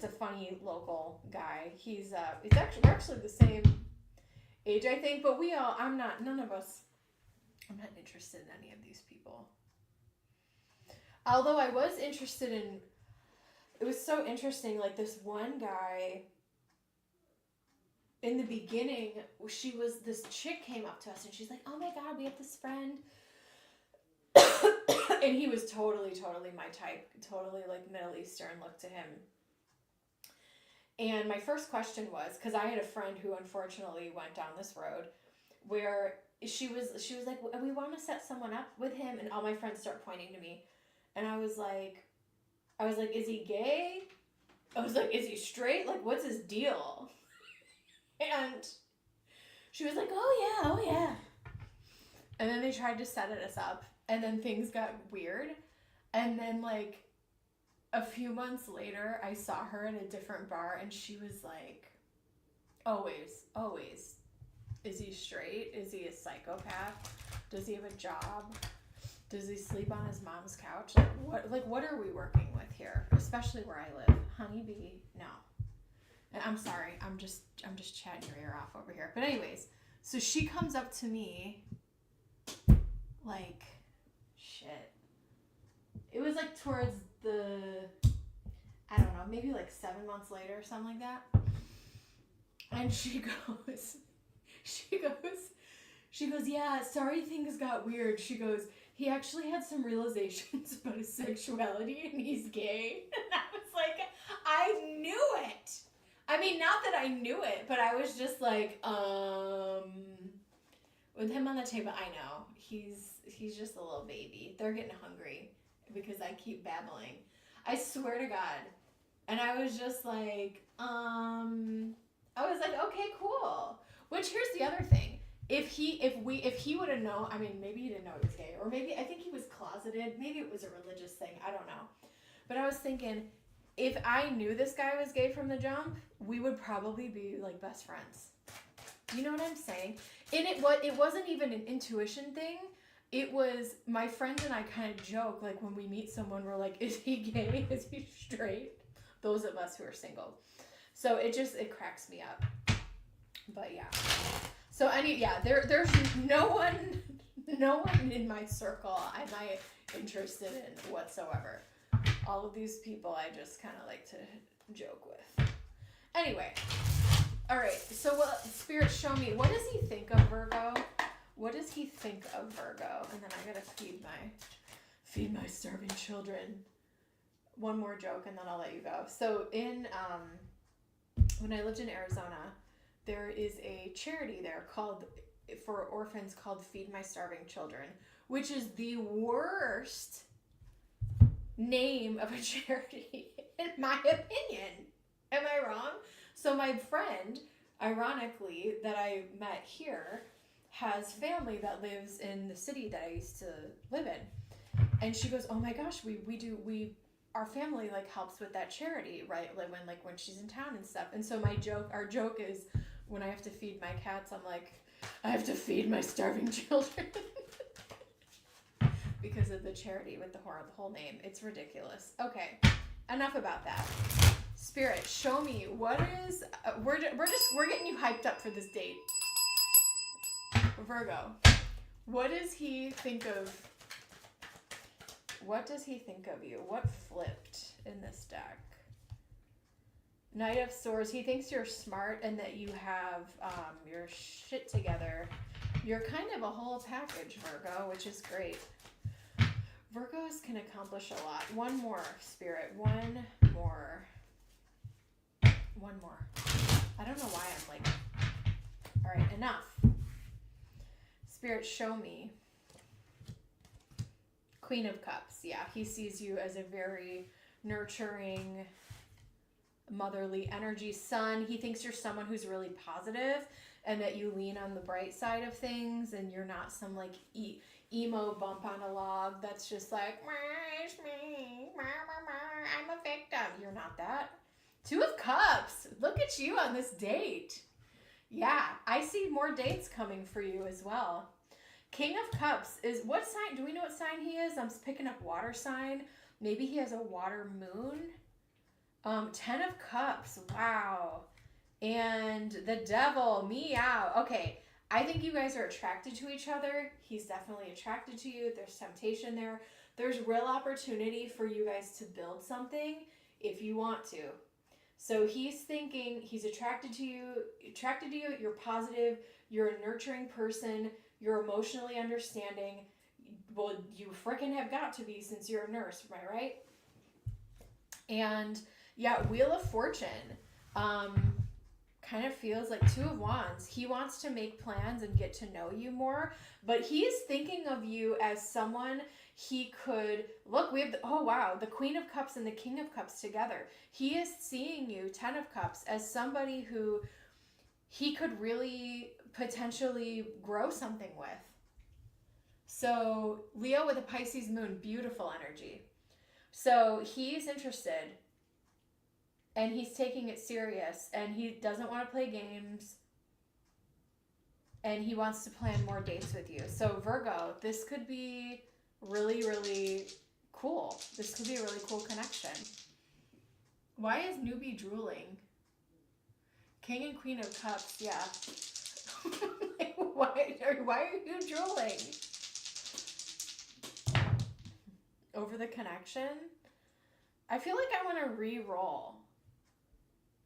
a funny local guy. We're actually the same age, I think, but I'm not interested in any of these people. Although I was interested in, it was so interesting, like this one guy, in the beginning, this chick came up to us and she's like, oh my God, we have this friend. And he was totally my type, totally like Middle Eastern look to him. And my first question was, because I had a friend who unfortunately went down this road, where she was like, we want to set someone up with him, and all my friends start pointing to me. And I was like, is he gay? I was like, is he straight? Like, what's his deal? And she was like, oh yeah. And then they tried to set us up, and then things got weird. And then, like, a few months later, I saw her at a different bar, and she was like, Always, always. Is he straight? Is he a psychopath? Does he have a job? Does he sleep on his mom's couch? What are we working with here? Especially where I live. Honeybee, no. And I'm sorry, I'm just chatting your ear off over here. But anyways, so she comes up to me like, shit. It was like towards the, I don't know, maybe like 7 months later or something like that. And she goes, yeah, sorry things got weird. She goes, he actually had some realizations about his sexuality and he's gay. And I was like, I knew it. I mean, not that I knew it, but I was just like, with him on the table, I know. He's just a little baby. They're getting hungry because I keep babbling. I swear to God. And I was just like, okay, cool. Which here's the other thing. If he would have known, I mean, maybe he didn't know he was gay, or maybe I think he was closeted. Maybe it was a religious thing. I don't know. But I was thinking, if I knew this guy was gay from the jump, we would probably be like best friends. You know what I'm saying? And it wasn't even an intuition thing. It was my friends and I kind of joke, like when we meet someone, we're like, is he gay? Is he straight? Those of us who are single. So it cracks me up. But yeah. So there's no one in my circle am I interested in whatsoever. All of these people I just kind of like to joke with. Anyway. All right. So Spirit, show me, what does he think of Virgo? What does he think of Virgo? And then I gotta feed my starving children. One more joke and then I'll let you go. So when I lived in Arizona, there is a charity there for orphans called Feed My Starving Children, which is the worst name of a charity, in my opinion. Am I wrong? So my friend, ironically, that I met here, has family that lives in the city that I used to live in. And she goes, oh my gosh, our family like helps with that charity, right? Like when she's in town and stuff. And so our joke is, when I have to feed my cats, I'm like, I have to feed my starving children. Because of the charity with the whole name. It's ridiculous. Okay, enough about that. Spirit, show me what is, we're getting you hyped up for this date. Virgo, what does he think of you? What flipped in this deck? Knight of Swords. He thinks you're smart and that you have your shit together. You're kind of a whole package, Virgo, which is great. Virgos can accomplish a lot. One more, Spirit. One more. I don't know why I'm like... All right, enough. Spirit, show me. Queen of Cups. Yeah, he sees you as a very nurturing, motherly energy son. He thinks you're someone who's really positive and that you lean on the bright side of things and you're not some like emo bump on a log that's just like, it's me, I'm a victim. You're not that. Two of Cups. Look at you on this date. Yeah, I see more dates coming for you as well. King of Cups is, what sign? Do we know what sign he is? I'm picking up water sign. Maybe he has a water moon. 10 of Cups. Wow. And the Devil. Meow. Okay. I think you guys are attracted to each other. He's definitely attracted to you. There's temptation there. There's real opportunity for you guys to build something if you want to. So he's thinking he's attracted to you. You're positive. You're a nurturing person. You're emotionally understanding. Well, you frickin' have got to be since you're a nurse, am I right? And yeah, Wheel of Fortune kind of feels like Two of Wands. He wants to make plans and get to know you more, but he's thinking of you as someone he could, look, we have, the Queen of Cups and the King of Cups together. He is seeing you, 10 of Cups, as somebody who he could really potentially grow something with. So Leo with a Pisces moon, beautiful energy. So he's interested. and he's taking it serious, and he doesn't want to play games, and he wants to plan more dates with you. So Virgo, this could be really, really cool. This could be a really cool connection. Why is newbie drooling? King and Queen of Cups, yeah. why are you drooling? Over the connection? I feel like I want to re-roll.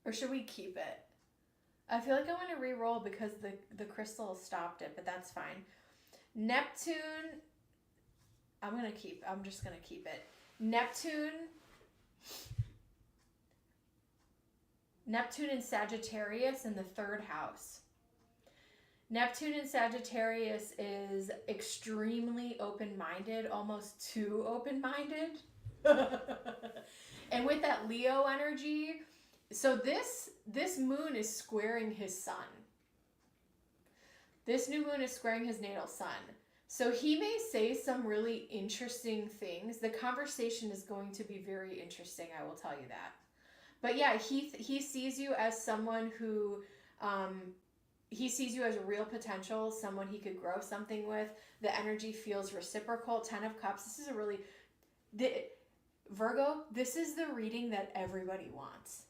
Or should we keep it? I feel like I want to re-roll because the crystal stopped it, but that's fine. Neptune, I'm just going to keep it. Neptune and Sagittarius in the 3rd house. Neptune and Sagittarius is extremely open-minded, almost too open-minded. And with that Leo energy, so this moon is squaring his sun. This new moon is squaring his natal sun. So he may say some really interesting things. The conversation is going to be very interesting, I will tell you that. But yeah, he sees you as someone who, he sees you as a real potential, someone he could grow something with. The energy feels reciprocal. 10 of Cups. This is a really, Virgo, this is the reading that everybody wants.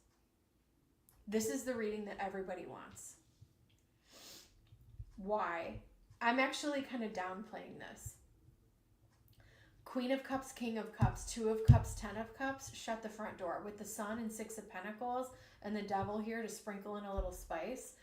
This is the reading that everybody wants. Why? I'm actually kind of downplaying this. Queen of Cups, King of Cups, 2 of Cups, 10 of Cups, shut the front door. With the Sun and 6 of Pentacles and the Devil here to sprinkle in a little spice.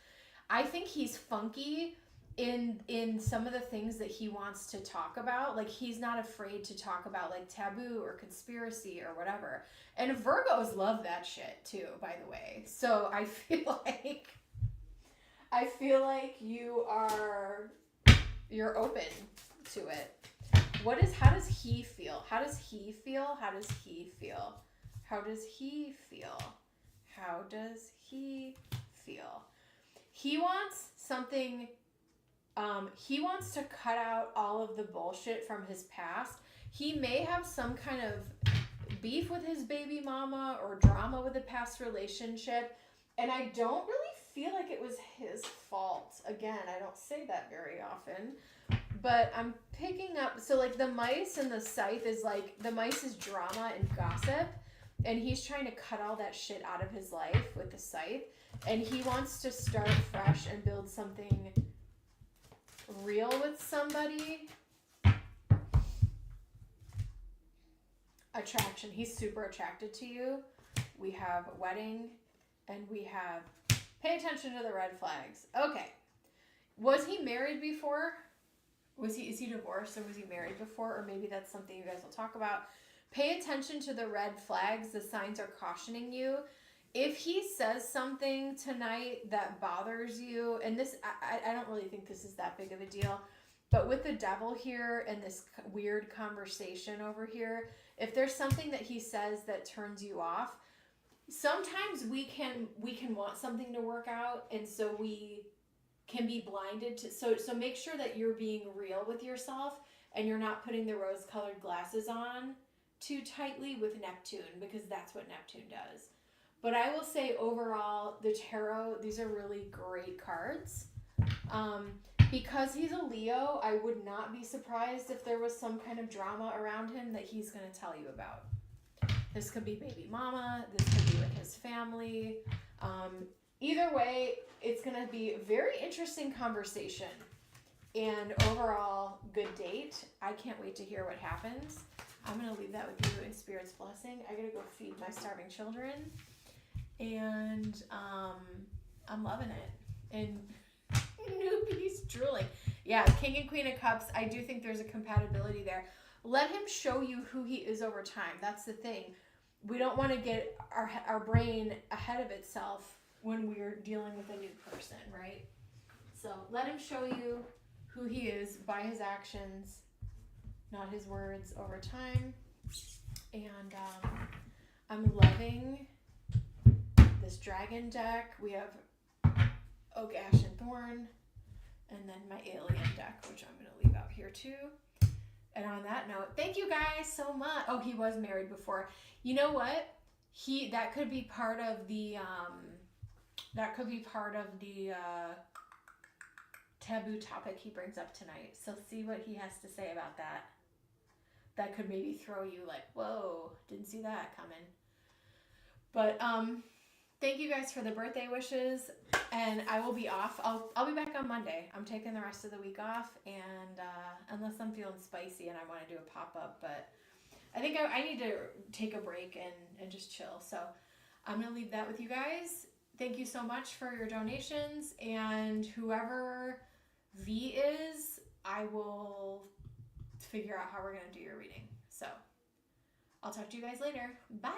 I think he's funky in some of the things that he wants to talk about. Like, he's not afraid to talk about, like, taboo or conspiracy or whatever. And Virgos love that shit too, by the way. So I feel like you're open to it. How does he feel? How does he feel? How does he feel? How does he feel? How does he feel? He wants something, he wants to cut out all of the bullshit from his past. He may have some kind of beef with his baby mama or drama with a past relationship. And I don't really feel like it was his fault. Again, I don't say that very often. But I'm picking up, so like the mice and the scythe is like, the mice is drama and gossip, and he's trying to cut all that shit out of his life with the scythe, and he wants to start fresh and build something real with somebody. Attraction, he's super attracted to you. We have wedding, and we have pay attention to the red flags. Okay, was he married before? Is he divorced, or was he married before? Or maybe that's something you guys will talk about. Pay attention to the red flags. The signs are cautioning you. If he says something tonight that bothers you, and this, I don't really think this is that big of a deal, but with the Devil here and this weird conversation over here, if there's something that he says that turns you off, sometimes we can want something to work out, and so we can be blinded to, so make sure that you're being real with yourself and you're not putting the rose-colored glasses on too tightly with Neptune, because that's what Neptune does. But I will say overall, the tarot, these are really great cards. Because he's a Leo, I would not be surprised if there was some kind of drama around him that he's going to tell you about. This could be baby mama, this could be with his family. Either way, it's going to be a very interesting conversation. And overall, good date. I can't wait to hear what happens. I'm going to leave that with you in Spirit's blessing. I got to go feed my starving children. And I'm loving it. And newbies drooling. Yeah, King and Queen of Cups. I do think there's a compatibility there. Let him show you who he is over time. That's the thing. We don't want to get our brain ahead of itself when we're dealing with a new person, right? So let him show you who he is by his actions, not his words, over time. And I'm loving this dragon deck. We have Oak, Ash, and Thorn, and then my alien deck, which I'm going to leave out here too. And on that note, thank you guys so much. Oh, he was married before. You know what? that could be part of the taboo topic he brings up tonight. So see what he has to say about that. That could maybe throw you like, whoa, didn't see that coming. But thank you guys for the birthday wishes, and I will be off. I'll be back on Monday. I'm taking the rest of the week off, and unless I'm feeling spicy and I want to do a pop-up, but I think I need to take a break and just chill. So I'm going to leave that with you guys. Thank you so much for your donations, and whoever V is, I will figure out how we're going to do your reading. So I'll talk to you guys later. Bye!